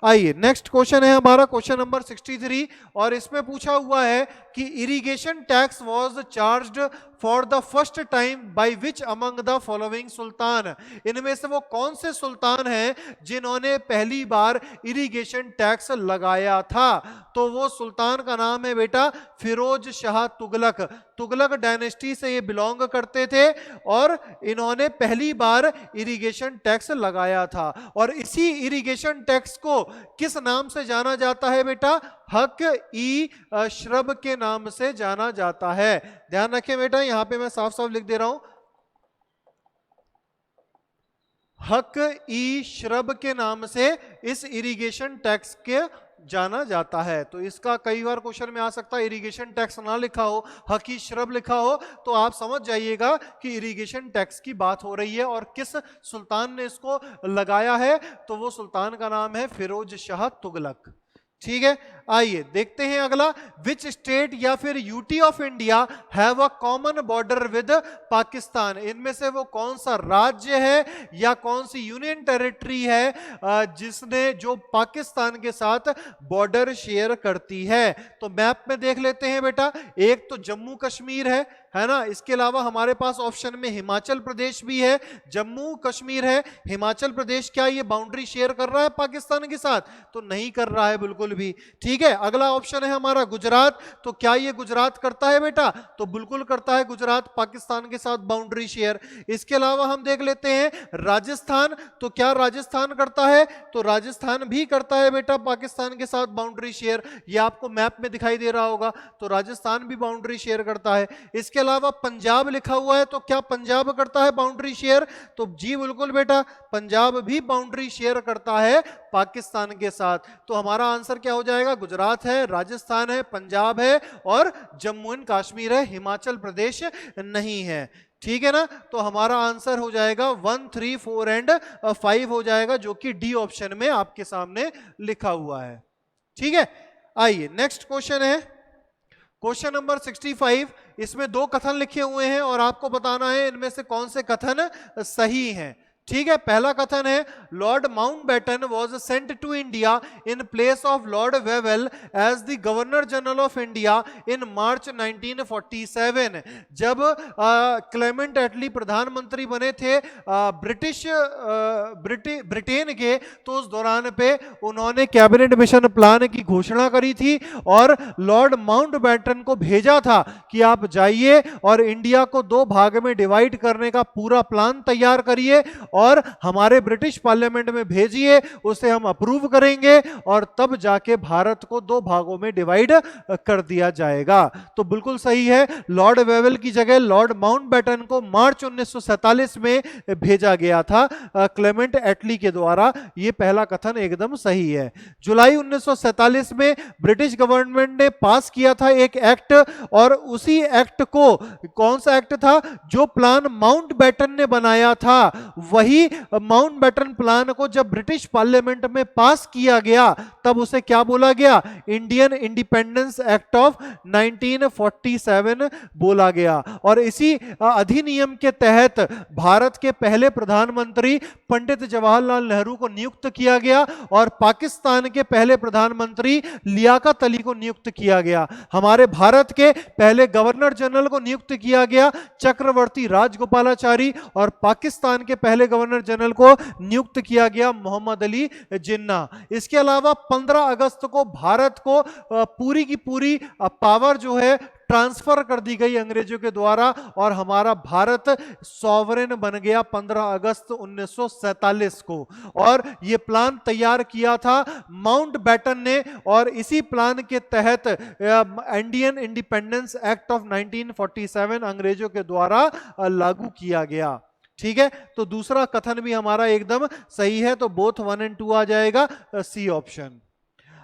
आइए नेक्स्ट क्वेश्चन है हमारा, क्वेश्चन नंबर 63, और इसमें पूछा हुआ है कि irrigation tax was charged for the first time by which among the following sultan. इनमें से वो कौन से सुल्तान हैं जिन्होंने पहली बार इरिगेशन टैक्स लगाया था? तो वो सुल्तान का नाम है बेटा फिरोज शाह तुगलक। तुगलक डायनेस्टी से ये बिलोंग करते थे और इन्होंने पहली बार इरिगेशन टैक्स लगाया था। और इसी इरिगेशन टैक्स को किस नाम से जाना जाता है बेटा? हक ई श्रब के नाम से जाना जाता है। ध्यान रखें बेटा, यहां पे मैं साफ साफ लिख दे रहा हूं, हक ई श्रब के नाम से इस इरिगेशन टैक्स के जाना जाता है। तो इसका कई बार क्वेश्चन में आ सकता है, इरिगेशन टैक्स ना लिखा हो, हक ई श्रब लिखा हो, तो आप समझ जाइएगा कि इरिगेशन टैक्स की बात हो रही है और किस सुल्तान ने इसको लगाया है, तो वो सुल्तान का नाम है फिरोज शाह तुगलक। ठीक है, आइए देखते हैं अगला, विच स्टेट या फिर UT of India have a common border with Pakistan. इनमें से वो कौन सा राज्य है या कौन सी यूनियन टेरिटरी है जिसने जो पाकिस्तान के साथ बॉर्डर शेयर करती है? तो मैप में देख लेते हैं बेटा, एक तो जम्मू कश्मीर है ना, इसके अलावा हमारे पास ऑप्शन में हिमाचल प्रदेश भी है, जम्मू कश्मीर है, हिमाचल प्रदेश क्या ये बाउंड्री शेयर कर रहा है पाकिस्तान के साथ? तो नहीं कर रहा है बिल्कुल बिल्कुल भी। ठीक है, अगला ऑप्शन है हमारा गुजरात। तो क्या ये गुजरात करता है बेटा? तो बिल्कुल करता है गुजरात पाकिस्तान के साथ बाउंड्री शेयर। इसके अलावा हम देख लेते हैं राजस्थान। तो क्या राजस्थान करता है? तो राजस्थान भी करता है बेटा पाकिस्तान के साथ बाउंड्री शेयर। ये आपको मैप में दिखाई दे रहा होगा। तो राजस्थान भी बाउंड्री शेयर करता है। इसके अलावा पंजाब लिखा हुआ है, तो क्या पंजाब करता है बाउंड्री शेयर? तो जी बिल्कुल बेटा, पंजाब भी बाउंड्री शेयर करता है पाकिस्तान के साथ। तो हमारा आंसर क्या हो जाएगा? गुजरात है, राजस्थान है, पंजाब है और जम्मू एंड कश्मीर है, हिमाचल प्रदेश नहीं है। ठीक है ना? तो हमारा आंसर हो जाएगा 1, 3, 4 एंड 5 हो जाएगा, जो कि डी ऑप्शन में आपके सामने लिखा हुआ है। ठीक है, आइए नेक्स्ट क्वेश्चन है क्वेश्चन नंबर 65। इसमें 2 कथन लिखे हुए हैं और आपको बताना है इनमें से कौन से कथन सही हैं। ठीक है, पहला कथन है Lord Mountbatten was sent to India in place of Lord Wavell as the governor general of India in March 1947। जब क्लेमेंट एटली प्रधानमंत्री बने थे ब्रिटेन के, तो उस दौरान पे उन्होंने कैबिनेट मिशन प्लान की घोषणा करी थी और लॉर्ड माउंटबेटन को भेजा था कि आप जाइए और इंडिया को 2 भाग में डिवाइड करने का पूरा प्लान तैयार करिए और हमारे ब्रिटिश पार्लियामेंट में भेजिए, उसे हम अप्रूव करेंगे और तब जाके भारत को 2 भागों में डिवाइड कर दिया जाएगा। तो बिल्कुल सही है, लॉर्ड वेवेल की जगह लॉर्ड माउंटबेटन को मार्च 1947 में भेजा गया था क्लेमेंट एटली के द्वारा। यह पहला कथन एकदम सही है। जुलाई 1947 में ब्रिटिश गवर्नमेंट ने पास किया था एक एक्ट, और उसी एक्ट को, कौन सा एक्ट था? जो प्लान माउंटबेटन ने बनाया था, वही माउंटबेटन प्लान को जब ब्रिटिश पार्लियामेंट में पास किया गया तब उसे क्या बोला गया? इंडियन इंडिपेंडेंस एक्ट ऑफ 1947 बोला गया। और इसी अधिनियम के तहत भारत के पहले प्रधानमंत्री पंडित जवाहरलाल नेहरू को नियुक्त किया गया और पाकिस्तान के पहले प्रधानमंत्री लियाकत अली को नियुक्त किया गया। हमारे भारत के पहले गवर्नर जनरल को नियुक्त किया गया चक्रवर्ती राजगोपालाचारी, और पाकिस्तान के पहले गवर्नर जनरल को नियुक्त किया गया मोहम्मद अली जिन्ना। इसके अलावा 15 अगस्त को भारत को पूरी की पूरी पावर जो है ट्रांसफर कर दी गई अंग्रेजों के द्वारा और हमारा भारत सॉवरेन बन गया 15 अगस्त 1947 को। और यह प्लान तैयार किया था माउंटबेटन ने और इसी प्लान के तहत इंडियन इंडिपेंडेंस एक्ट ऑफ 1947 अंग्रेजों के द्वारा लागू किया गया। ठीक है, तो दूसरा कथन भी हमारा एकदम सही है, तो बोथ 1 एंड 2 आ जाएगा, सी ऑप्शन।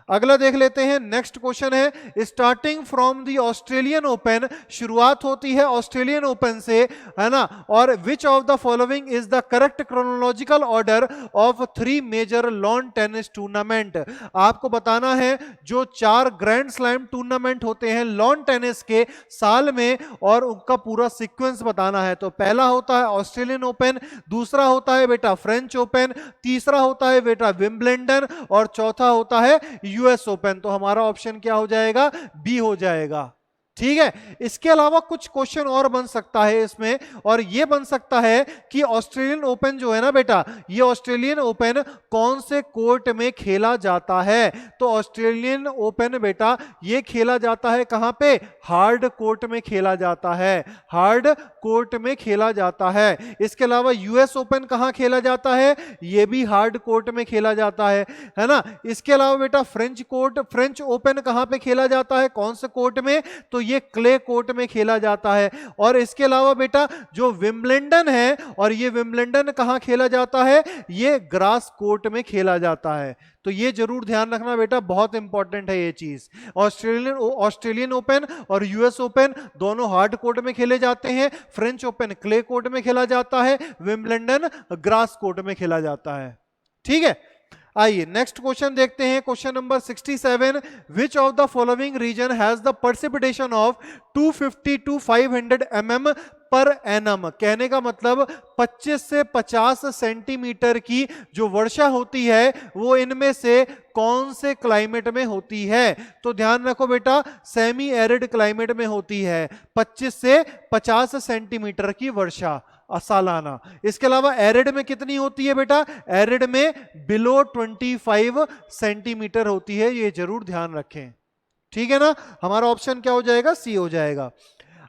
अगला देख लेते हैं, नेक्स्ट क्वेश्चन है starting from the Australian Open. शुरुआत होती है ऑस्ट्रेलियन ओपन से, है ना, और which of the following is the correct chronological order of 3 major lawn tennis tournament. आपको बताना है जो 4 ग्रैंड स्लैम टूर्नामेंट होते हैं लॉन टेनिस के साल में, और उनका पूरा सीक्वेंस बताना है। तो पहला होता है ऑस्ट्रेलियन ओपन, दूसरा होता है बेटा फ्रेंच ओपन, तीसरा होता है बेटा विंबलडन और चौथा होता है यूएस ओपन। तो हमारा ऑप्शन क्या हो जाएगा? बी हो जाएगा। ठीक है, इसके अलावा कुछ क्वेश्चन और बन सकता है इसमें, और यह बन सकता है कि ऑस्ट्रेलियन ओपन जो है ना बेटा, ये ऑस्ट्रेलियन ओपन कौन से कोर्ट में खेला जाता है? तो ऑस्ट्रेलियन ओपन बेटा ये खेला जाता है कहां पे? हार्ड कोर्ट में खेला जाता है, हार्ड कोर्ट में खेला जाता है। इसके अलावा यूएस ओपन कहां खेला जाता है? ये भी हार्ड कोर्ट में खेला जाता है ना। इसके अलावा बेटा फ्रेंच ओपन कहां पे खेला जाता है, कौन से कोर्ट में? तो ये क्ले कोर्ट में खेला जाता है। और इसके अलावा बेटा जो विंबलडन है, और ये विंबलडन कहां खेला जाता है? ये ग्रास कोर्ट में खेला जाता है। तो ये जरूर ध्यान रखना बेटा, बहुत इंपॉर्टेंट है ये चीज। ऑस्ट्रेलियन ओपन और यूएस ओपन दोनों हार्ड कोर्ट में खेले जाते हैं, फ्रेंच ओपन क्ले कोर्ट में खेला जाता है, विंबलडन ग्रास कोर्ट में खेला जाता है। ठीक है, आइए नेक्स्ट क्वेश्चन देखते हैं, question number 67। Which of the following region has the precipitation of 250 to 500 mm per annum. कहने का मतलब 25 से 50 सेंटीमीटर की जो वर्षा होती है वो इनमें से कौन से क्लाइमेट में होती है? तो ध्यान रखो बेटा, सेमी एरिड क्लाइमेट में होती है 25 से 50 सेंटीमीटर की वर्षा सालाना। इसके अलावा एरिड में कितनी होती है बेटा? एरिड में बिलो 25 सेंटीमीटर होती है, ये जरूर ध्यान रखें। ठीक है ना, हमारा ऑप्शन क्या हो जाएगा? सी हो जाएगा।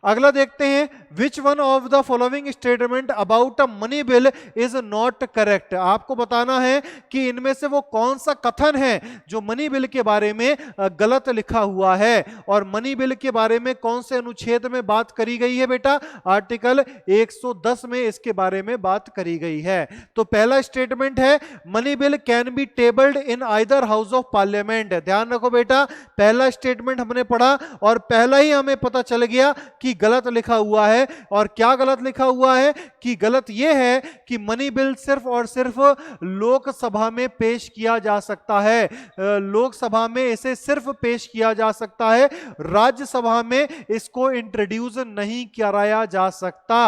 अगला देखते हैं, which one of the following statement about a money bill is not correct. आपको बताना है कि इनमें से वो कौन सा कथन है जो मनी बिल के बारे में गलत लिखा हुआ है। और मनी बिल के बारे में कौन से अनुच्छेद में बात करी गई है बेटा? आर्टिकल 110 में इसके बारे में बात करी गई है। तो पहला स्टेटमेंट है, money bill can be tabled in either house of parliament. ध्यान रखो बेटा, पहला स्टेटमेंट हमने पढ़ा और पहला ही हमें पता चल गया कि गलत लिखा हुआ है। और क्या गलत लिखा हुआ है? कि गलत यह है कि मनी बिल सिर्फ और सिर्फ लोकसभा में पेश किया जा सकता है। लोकसभा में इसे सिर्फ पेश किया जा सकता है, राज्यसभा में इसको इंट्रोड्यूस नहीं कराया जा सकता।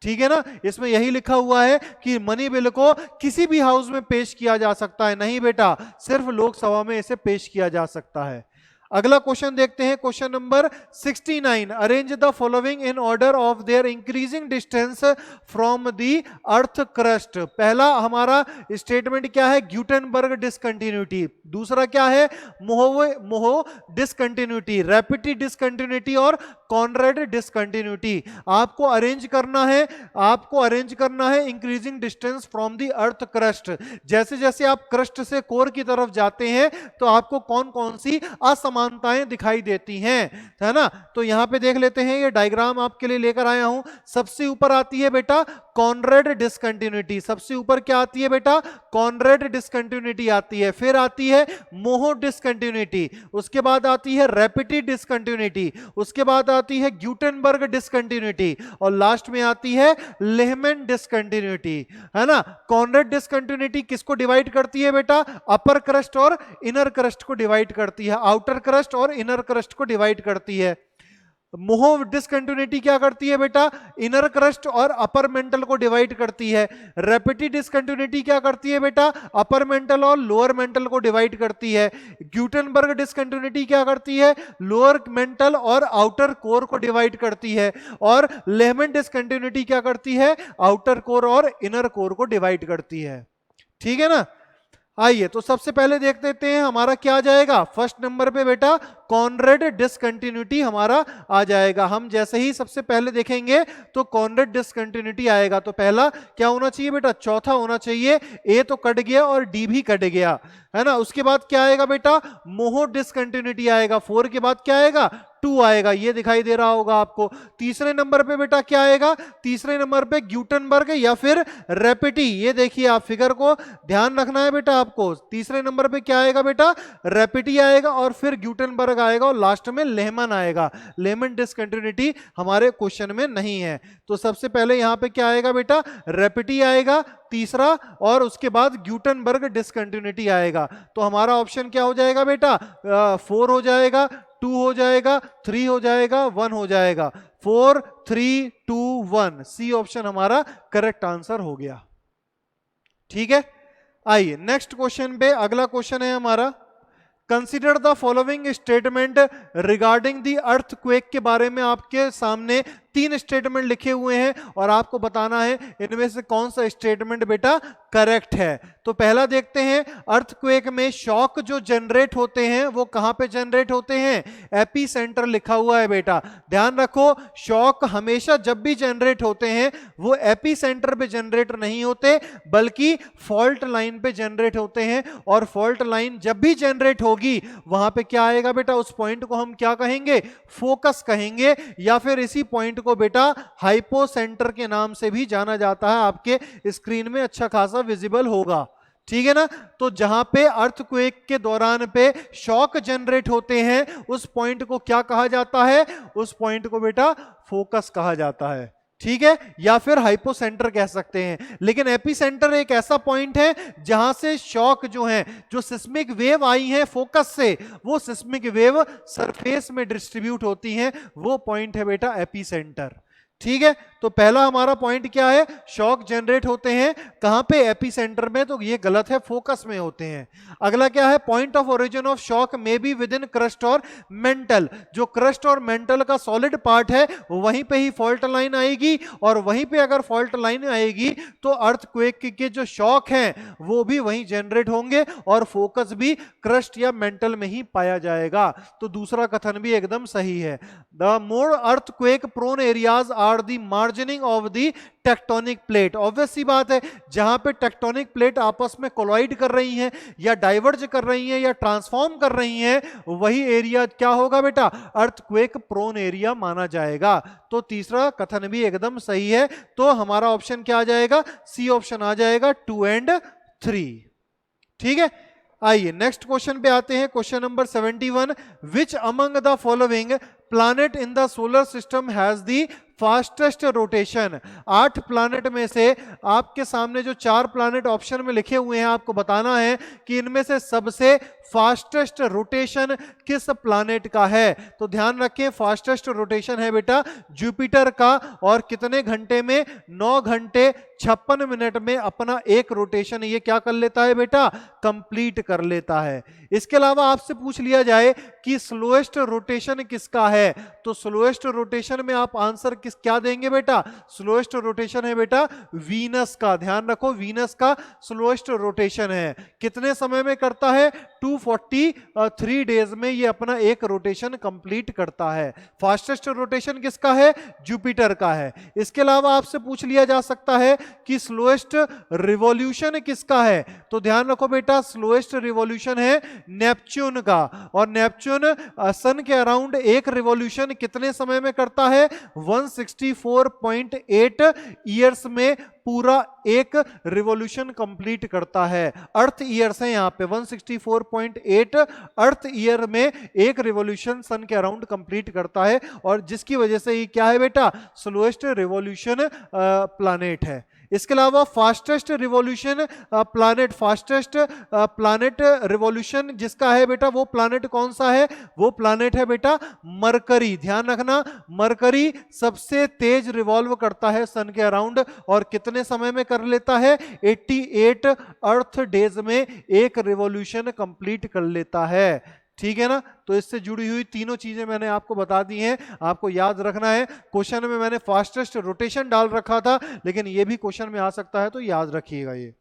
ठीक है ना, इसमें यही लिखा हुआ है कि मनी बिल को किसी भी हाउस में पेश किया जा सकता है। नहीं बेटा, सिर्फ लोकसभा में इसे पेश किया जा सकता है। अगला क्वेश्चन देखते हैं, question number 69। Arrange the following in order of their increasing distance from the earth crust. पहला हमारा स्टेटमेंट क्या है? ग्यूटेनबर्ग डिसकंटिन्यूटी। दूसरा क्या है? मोहो डिसकंटिन्यूटी, रैपिड डिसकंटिन्यूटी और कॉनरेड डिसकंटिन्यूटी। आपको अरेंज करना है increasing distance from the earth crust. जैसे जैसे आप क्रस्ट से कोर की तरफ जाते हैं तो आपको कौन कौन सी असमानताएं दिखाई देती हैं, है ना। तो यहां पे देख लेते हैं, ये डायग्राम आपके लिए लेकर आया हूं। सबसे ऊपर आती है बेटा कॉनरेड डिसकंटिन्यूटी। सबसे ऊपर क्या आती है बेटा? कॉनरेड डिसकंटिन्यूटी आती है। फिर आती है मोहो डिसकंटिन्यूटी, उसके बाद आती है रैपिड डिसकंटिन्यूटी, उसके बाद आती है ग्यूटेनबर्ग डिसकंटिन्यूटी और लास्ट में आती है लेहमैन डिसकंटिन्यूटी, है ना। कॉनरेड डिसकंटिन्यूटी किसको डिवाइड करती है बेटा? अपर क्रस्ट और इनर क्रस्ट को डिवाइड करती है, आउटर क्रस्ट और इनर क्रस्ट को डिवाइड करती है। मोहो डिसकंटिन्यूटी क्या करती है बेटा? इनर क्रस्ट और अपर मेंटल को डिवाइड करती है। रैपिड डिसकंटिन्यूटी क्या करती है बेटा? अपर मेंटल और लोअर मेंटल को डिवाइड करती है। ग्यूटेनबर्ग डिसकंटिन्यूटी क्या करती है? लोअर मेंटल और आउटर कोर को डिवाइड करती है। और लेहमैन डिसकंटिन्यूटी क्या करती है? आउटर कोर और इनर कोर को डिवाइड करती है। ठीक है ना। आइए तो सबसे पहले देख लेते हैं हमारा क्या आ जाएगा। फर्स्ट नंबर पे बेटा कॉनरेड डिसकंटिन्यूटी हमारा आ जाएगा। हम जैसे ही सबसे पहले देखेंगे तो कॉनरेड डिसकंटिन्यूटी आएगा। तो पहला क्या होना चाहिए बेटा? चौथा होना चाहिए। ए तो कट गया और डी भी कट गया, है ना। उसके बाद क्या आएगा बेटा? मोहो डिसकंटिन्यूटी आएगा। 4 के बाद क्या आएगा? 2 आएगा, ये दिखाई दे रहा होगा आपको। तीसरे नंबर पे बेटा क्या आएगा? तीसरे नंबर पे ग्यूटेनबर्ग या फिर रैपिड। ये देखिए आप फिगर को ध्यान रखना है बेटा आपको। तीसरे नंबर पे क्या आएगा बेटा? रैपिड आएगा और फिर ग्यूटेनबर्ग आएगा और लास्ट में लेहमैन आएगा। लेहमैन डिसकंटिन्यूटी हमारे क्वेश्चन में नहीं है। तो सबसे पहले यहां पे क्या आएगा बेटा? रैपिड आएगा तीसरा, और उसके बाद ग्यूटेनबर्ग डिसकंटिन्यूटी आएगा। तो हमारा ऑप्शन क्या हो जाएगा बेटा? 4 हो जाएगा, 2 हो जाएगा, 3 हो जाएगा, 1 हो जाएगा। 4 3 2 1, सी ऑप्शन हमारा करेक्ट आंसर हो गया। ठीक है, आइए नेक्स्ट क्वेश्चन पे। अगला क्वेश्चन है हमारा, consider the following statement regarding the earthquake. के बारे में आपके सामने 3 स्टेटमेंट लिखे हुए हैं और आपको बताना है इनमें से कौन सा स्टेटमेंट बेटा करेक्ट है। तो पहला देखते हैं, अर्थक्वेक में शॉक जो जनरेट होते हैं वो कहां पे जनरेट होते हैं? एपी सेंटर लिखा हुआ है बेटा। ध्यान रखो, शॉक हमेशा जब भी जनरेट होते हैं वो एपी सेंटर पे जनरेट नहीं होते बल्कि फॉल्ट लाइन पे जनरेट होते हैं। और फॉल्ट लाइन जब भी जनरेट होगी वहां पे क्या आएगा बेटा? उस पॉइंट को हम क्या कहेंगे? फोकस कहेंगे, या फिर इसी पॉइंट को बेटा हाइपोसेंटर के नाम से भी जाना जाता है। आपके स्क्रीन में अच्छा खासा विजिबल होगा। ठीक है ना। तो जहां पे अर्थक्वेक के दौरान पे शॉक जनरेट होते हैं उस पॉइंट को क्या कहा जाता है? उस पॉइंट को बेटा फोकस कहा जाता है। ठीक है, या फिर हाइपोसेंटर कह सकते हैं। लेकिन एपिसेंटर एक ऐसा पॉइंट है जहां से शॉक जो है, जो सिस्मिक वेव आई है फोकस से, वो सिस्मिक वेव सरफेस में डिस्ट्रीब्यूट होती हैं, वो पॉइंट है बेटा एपिसेंटर। ठीक है, तो पहला हमारा पॉइंट क्या है, शॉक जनरेट होते हैं कहां पे, एपिसेंटर में, तो ये गलत है, फोकस में होते हैं। अगला क्या है, point of origin of shock may be with in crust और मेंटल, जो क्रस्ट और मेंटल का सॉलिड पार्ट है वहीं पे ही फॉल्ट लाइन आएगी, और वहीं पे अगर फॉल्ट लाइन आएगी तो अर्थक्वेक के जो शॉक हैं वो भी वहीं जनरेट होंगे और फोकस भी क्रस्ट या मेंटल में ही पाया जाएगा। तो दूसरा कथन भी एकदम सही है। The more earthquake prone areas are the margining of the tectonic plate. Obvious सी बात है, जहां पे टेक्टोनिक प्लेट आपस में कोलाइड कर रही हैं या डाइवर्ज कर रही हैं या ट्रांसफॉर्म कर रही हैं, वही एरिया क्या होगा बेटा, अर्थक्वेक प्रोन एरिया माना जाएगा। तो तीसरा कथन भी एकदम सही है। तो हमारा ऑप्शन क्या आ जाएगा, सी ऑप्शन आ जाएगा, 2 and 3। ठीक है, आइए नेक्स्ट क्वेश्चन पे आते हैं। Question number 71, which among the following planet in the solar system has the fastest rotation. 8 planet में से आपके सामने जो 4 प्लैनेट ऑप्शन में लिखे हुए हैं, आपको बताना है कि इनमें से सबसे फास्टेस्ट रोटेशन किस प्लैनेट का है। तो ध्यान रखें, फास्टेस्ट रोटेशन है बेटा जुपिटर का, और कितने घंटे में, 9 घंटे 56 मिनट में अपना एक रोटेशन ये क्या कर लेता है बेटा, कंप्लीट कर लेता है। इसके अलावा आपसे पूछ लिया जाए कि स्लोएस्ट रोटेशन किसका है, तो स्लोएस्ट रोटेशन में आप आंसर क्या देंगे बेटा, स्लोएस्ट रोटेशन है बेटा वीनस का। ध्यान रखो, वीनस का स्लोएस्ट रोटेशन है। कितने समय में करता है, 243 डेज में ये अपना एक रोटेशन कंप्लीट करता है। फास्टेस्ट रोटेशन किसका है, जुपिटर का है। इसके अलावा आपसे पूछ लिया जा सकता है कि स्लोएस्ट रिवॉल्यूशन किसका है, तो ध्यान रखो बेटा स्लोएस्ट रिवॉल्यूशन है नेपच्यून का, और नेपच्यून सन के अराउंड एक रिवॉल्यूशन कितने समय में करता है, 164.8 ईयर्स में पूरा एक रिवॉल्यूशन कंप्लीट करता है। अर्थ ईयर्स है यहाँ पे, 164.8 अर्थ ईयर में एक रिवॉल्यूशन सन के अराउंड कंप्लीट करता है, और जिसकी वजह से ये क्या है बेटा, स्लोएस्ट रिवॉल्यूशन प्लैनेट है। इसके अलावा fastest revolution planet, fastest planet revolution जिसका है बेटा, वो प्लैनेट कौन सा है, वो प्लैनेट है बेटा मरकरी। ध्यान रखना, मरकरी सबसे तेज रिवॉल्व करता है सन के अराउंड, और कितने समय में कर लेता है, 88 अर्थ डेज में एक रिवॉल्यूशन कंप्लीट कर लेता है। ठीक है ना, तो इससे जुड़ी हुई तीनों चीजें मैंने आपको बता दी हैं, आपको याद रखना है। क्वेश्चन में मैंने फास्टेस्ट रोटेशन डाल रखा था, लेकिन ये भी क्वेश्चन में आ सकता है, तो याद रखिएगा ये।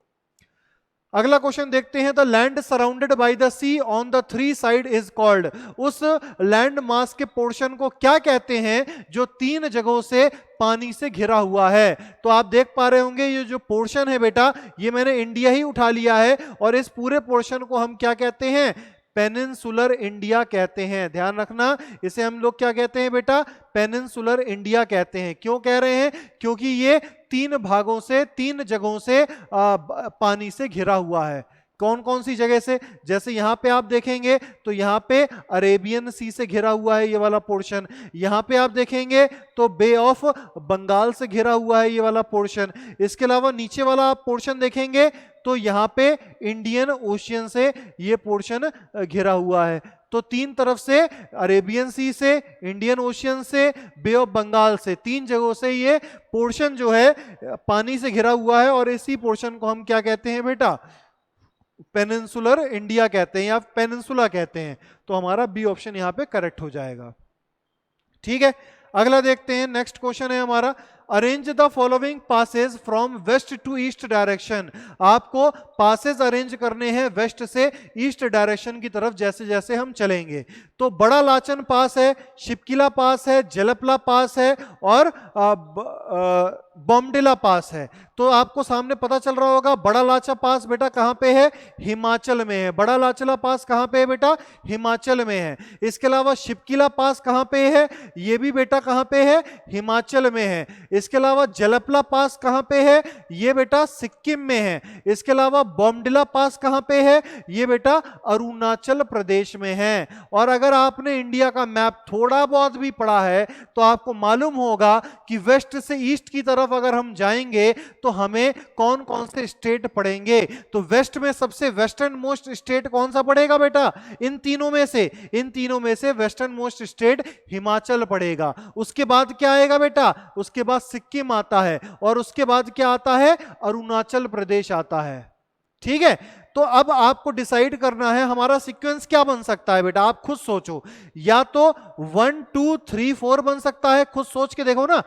अगला क्वेश्चन देखते हैं, the land surrounded by the sea on the 3 side is called. उस लैंड मास के पोर्शन को क्या कहते हैं जो 3 जगहों से पानी से घिरा हुआ है। तो आप देख पा रहे होंगे ये जो पोर्शन है बेटा, ये मैंने इंडिया ही उठा लिया है, और इस पूरे पोर्शन को हम क्या कहते हैं, पेनिनसुलर इंडिया कहते हैं। ध्यान रखना, इसे हम लोग क्या कहते हैं बेटा, पेनिनसुलर इंडिया कहते हैं। क्यों कह रहे हैं, क्योंकि ये 3 भागों से, 3 जगहों से पानी से घिरा हुआ है। कौन कौन सी जगह से, जैसे यहां पे आप देखेंगे तो यहां पे अरेबियन सी से घिरा हुआ है ये वाला पोर्शन, यहां पे आप देखेंगे तो बे ऑफ बंगाल से घिरा हुआ है ये वाला पोर्शन। इसके अलावा नीचे वाला आप पोर्शन देखेंगे तो यहां पे इंडियन ओशियन से ये पोर्शन घिरा हुआ है। तो 3 तरफ से, अरेबियन सी से, इंडियन ओशियन से, बे ऑफ बंगाल से, 3 जगहों से ये पोर्शन जो है पानी से घिरा हुआ है, और इसी पोर्शन को हम क्या कहते हैं बेटा, पेनिनसुलर इंडिया कहते हैं या पेनिनसुला कहते हैं। तो हमारा बी ऑप्शन यहां पे करेक्ट हो जाएगा। ठीक है, अगला देखते हैं, नेक्स्ट क्वेश्चन है हमारा, arrange the following passes from west to east direction. आपको पासेज अरेंज करने हैं वेस्ट से ईस्ट डायरेक्शन की तरफ जैसे जैसे हम चलेंगे। तो बड़ा लाचन पास है, शिपकिला पास है, जलपला पास है, और बॉम्डिला पास है। तो आपको सामने पता चल रहा होगा बड़ा लाचा पास बेटा कहां पे है, हिमाचल में है। बड़ा लाचला पास कहां पे है बेटा, हिमाचल में है। इसके अलावा शिपकिला पास कहां पे है, ये भी बेटा कहां पे है, हिमाचल में है। इसके अलावा जलपला पास कहां पे है? ये बेटा सिक्किम में है। इसके अलावा बोमडिला पास कहां पे है? ये बेटा अरुणाचल प्रदेश में है। और अगर आपने इंडिया का मैप थोड़ा बहुत भी पढ़ा है तो आपको मालूम होगा कि वेस्ट से ईस्ट की तरफ अगर हम जाएंगे तो हमें कौन कौन से स्टेट पड़ेंगे। तो वेस्ट में सबसे वेस्टर्न मोस्ट स्टेट कौन सा पड़ेगा बेटा? इन तीनों में से वेस्टर्न मोस्ट स्टेट हिमाचल पड़ेगा। उसके बाद क्या आएगा बेटा? उसके बाद सिक्किम आता है और उसके बाद क्या आता है? अरुणाचल प्रदेश आता है। ठीक है, तो अब आपको डिसाइड करना है हमारा सीक्वेंस क्या बन सकता है बेटा। आप खुद सोचो, या तो 1 2 3 4 बन सकता है, खुद सोच के देखो ना।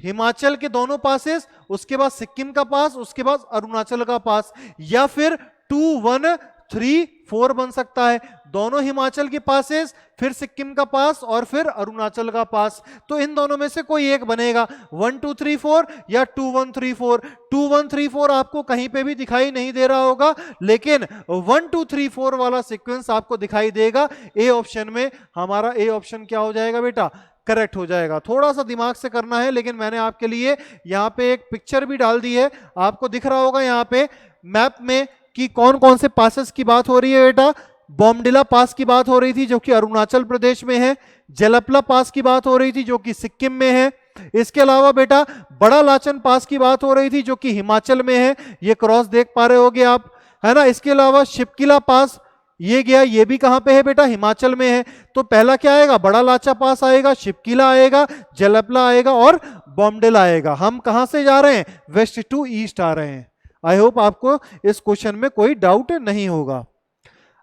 हिमाचल के दोनों पासेस, उसके बाद सिक्किम का पास, उसके बाद अरुणाचल का पास, या फिर 2 1 3 4 बन सकता है। दोनों हिमाचल के पासेस, फिर सिक्किम का पास और फिर अरुणाचल का पास। तो इन दोनों में से कोई एक बनेगा, 1 2 3 4 या 2 1 3 4। 2 1 3 4 आपको कहीं पे भी दिखाई नहीं दे रहा होगा, लेकिन 1 2 3 4 वाला सीक्वेंस आपको दिखाई देगा। ए ऑप्शन में हमारा ए ऑप्शन क्या हो जाएगा बेटा? करेक्ट हो जाएगा। थोड़ा सा दिमाग से करना है, लेकिन मैंने आपके लिए यहाँ पे एक पिक्चर भी डाल दी है, आपको दिख रहा होगा यहाँ पे मैप में कि कौन कौन से पासेस की बात हो रही है बेटा। बोमडिला पास की बात हो रही थी जो कि अरुणाचल प्रदेश में है, जलपला पास की बात हो रही थी जो कि सिक्किम में है, इसके अलावा बेटा बड़ा लाचन पास की बात हो रही थी जो कि हिमाचल में है, ये क्रॉस देख पा रहे होगे आप, है ना। इसके अलावा शिपकिला पास ये गया, ये भी कहां पे है बेटा? हिमाचल में है। तो पहला क्या आएगा? बड़ा लाचा पास आएगा, शिपकिला आएगा, जलपला आएगा और बोमडिला आएगा। हम कहां से जा रहे हैं? वेस्ट टू ईस्ट आ रहे हैं। आई होप आपको इस क्वेश्चन में कोई डाउट नहीं होगा।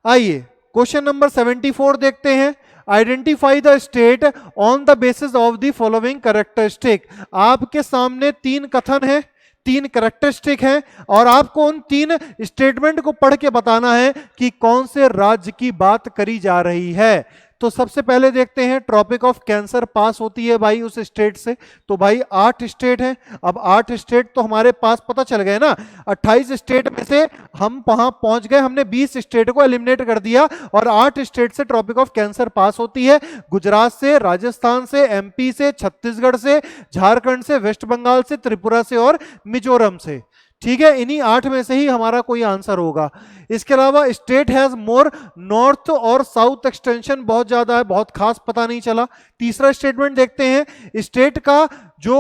आइए क्वेश्चन नंबर 74 देखते हैं। Identify the state on the basis of the following characteristic. आपके सामने 3 कथन है, 3 कैरेक्टरिस्टिक हैं और आपको उन 3 स्टेटमेंट को पढ़ के बताना है कि कौन से राज्य की बात करी जा रही है। तो सबसे पहले देखते हैं, ट्रॉपिक ऑफ कैंसर पास होती है भाई उस स्टेट से। तो भाई 8 स्टेट हैं। अब 8 स्टेट तो हमारे पास पता चल गए ना। 28 स्टेट में से हम वहां पहुंच गए, हमने 20 स्टेट को एलिमिनेट कर दिया और 8 स्टेट से ट्रॉपिक ऑफ कैंसर पास होती है। गुजरात से, राजस्थान से, एमपी से, छत्तीसगढ़ से, झारखंड से, वेस्ट बंगाल से, त्रिपुरा से और मिजोरम से। ठीक है, इन्हीं 8 में से ही हमारा कोई आंसर होगा। इसके अलावा स्टेट हैज मोर नॉर्थ और साउथ एक्सटेंशन, बहुत ज्यादा है, बहुत खास पता नहीं चला। तीसरा स्टेटमेंट देखते हैं, स्टेट का जो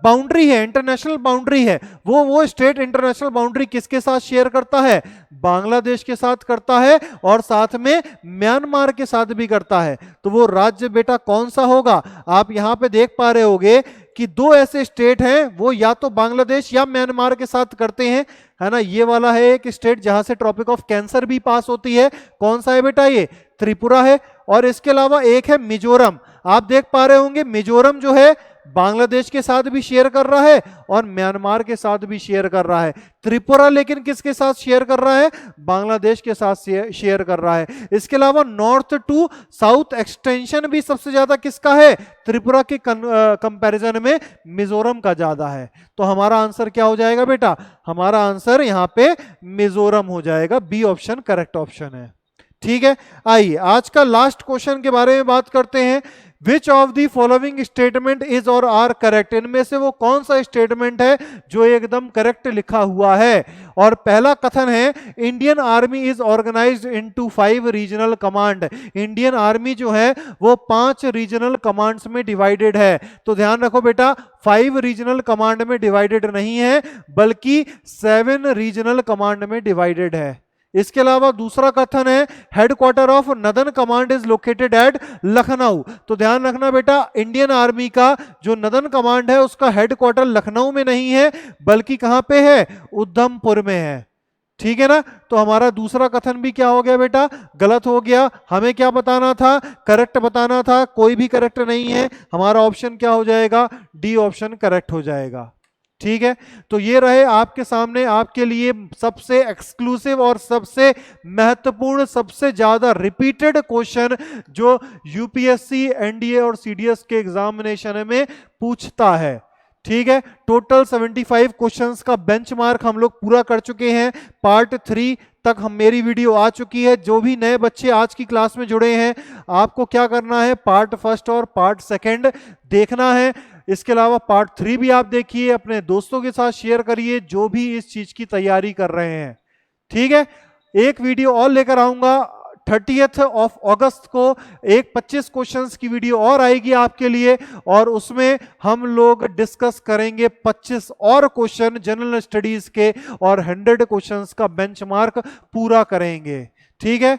बाउंड्री है, इंटरनेशनल बाउंड्री है, वो स्टेट इंटरनेशनल बाउंड्री किसके साथ शेयर करता है? बांग्लादेश के साथ करता है और साथ में म्यांमार के साथ भी करता है। तो वो राज्य बेटा कौन सा होगा? आप यहां पे देख पा रहे होगे कि 2 ऐसे स्टेट हैं, वो या तो बांग्लादेश या म्यांमार के साथ करते हैं, है ना। ये वाला है एक स्टेट जहां से ट्रॉपिक ऑफ कैंसर भी पास होती है। कौन सा है बेटा? ये त्रिपुरा है। और इसके अलावा एक है मिजोरम। आप देख पा रहे होंगे मिजोरम जो है बांग्लादेश के साथ भी शेयर कर रहा है और म्यांमार के साथ भी शेयर कर रहा है। त्रिपुरा लेकिन किसके साथ शेयर कर रहा है? बांग्लादेश के साथ शेयर कर रहा है। इसके अलावा नॉर्थ टू साउथ एक्सटेंशन भी सबसे ज्यादा किसका है? त्रिपुरा के कंपैरिजन में मिजोरम का ज्यादा है। तो हमारा आंसर क्या हो जाएगा बेटा? हमारा आंसर यहां पे मिजोरम हो जाएगा। बी ऑप्शन करेक्ट ऑप्शन है। ठीक है, आइए आज का लास्ट क्वेश्चन के बारे में बात करते हैं। विच of the following statement is और आर करेक्ट? इनमें से वो कौन सा स्टेटमेंट है जो एकदम करेक्ट लिखा हुआ है? और पहला कथन है, Indian army is organised into 5 regional command. Indian army जो है वो 5 रीजनल कमांड्स में डिवाइडेड है। तो ध्यान रखो बेटा, 5 रीजनल कमांड में डिवाइडेड नहीं है, बल्कि 7 रीजनल कमांड में डिवाइडेड है। इसके अलावा दूसरा कथन है, headquarter of northern command is located at Lucknow. तो ध्यान रखना बेटा, इंडियन आर्मी का जो नदन कमांड है उसका हेडक्वार्टर लखनऊ में नहीं है, बल्कि कहां पे है? उधमपुर में है। ठीक है ना। तो हमारा दूसरा कथन भी क्या हो गया बेटा? गलत हो गया। हमें क्या बताना था? करेक्ट बताना था। कोई भी करेक्ट नहीं है। हमारा ऑप्शन क्या हो जाएगा? डी ऑप्शन करेक्ट हो जाएगा। ठीक है, तो ये रहे आपके सामने आपके लिए सबसे एक्सक्लूसिव और सबसे महत्वपूर्ण, सबसे ज्यादा रिपीटेड क्वेश्चन जो यूपीएससी, एनडीए और सीडीएस के एग्जामिनेशन में पूछता है। ठीक है, टोटल 75 क्वेश्चंस का बेंचमार्क हम लोग पूरा कर चुके हैं। पार्ट 3 तक मेरी वीडियो आ चुकी है। जो भी नए बच्चे आज की क्लास में जुड़े हैं, आपको क्या करना है? पार्ट 1 और पार्ट 2 देखना है। इसके अलावा पार्ट 3 भी आप देखिए, अपने दोस्तों के साथ शेयर करिए जो भी इस चीज की तैयारी कर रहे हैं। ठीक है, एक वीडियो और लेकर आऊंगा 30th ऑफ अगस्त को, एक 25 क्वेश्चंस की वीडियो और आएगी आपके लिए, और उसमें हम लोग डिस्कस करेंगे 25 और क्वेश्चन जनरल स्टडीज के, और 100 क्वेश्चंस का बेंचमार्क पूरा करेंगे। ठीक है,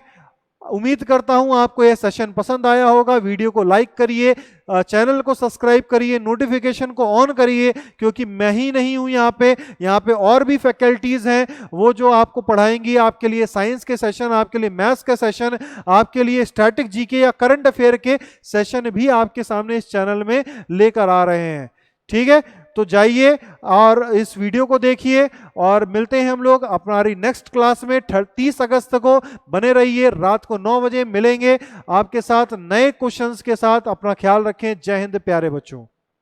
उम्मीद करता हूं आपको यह सेशन पसंद आया होगा। वीडियो को लाइक करिए, चैनल को सब्सक्राइब करिए, नोटिफिकेशन को ऑन करिए, क्योंकि मैं ही नहीं हूं यहाँ पे और भी फैकल्टीज हैं, वो जो आपको पढ़ाएंगी, आपके लिए साइंस के सेशन, आपके लिए मैथ्स के सेशन, आपके लिए स्टैटिक जीके या करंट अफेयर के सेशन भी आपके सामने इस चैनल में लेकर आ रहे हैं। ठीक है, तो जाइए और इस वीडियो को देखिए, और मिलते हैं हम लोग हमारी नेक्स्ट क्लास में 30 अगस्त को। बने रहिए, रात को 9 बजे मिलेंगे आपके साथ नए क्वेश्चंस के साथ। अपना ख्याल रखें। जय हिंद प्यारे बच्चों।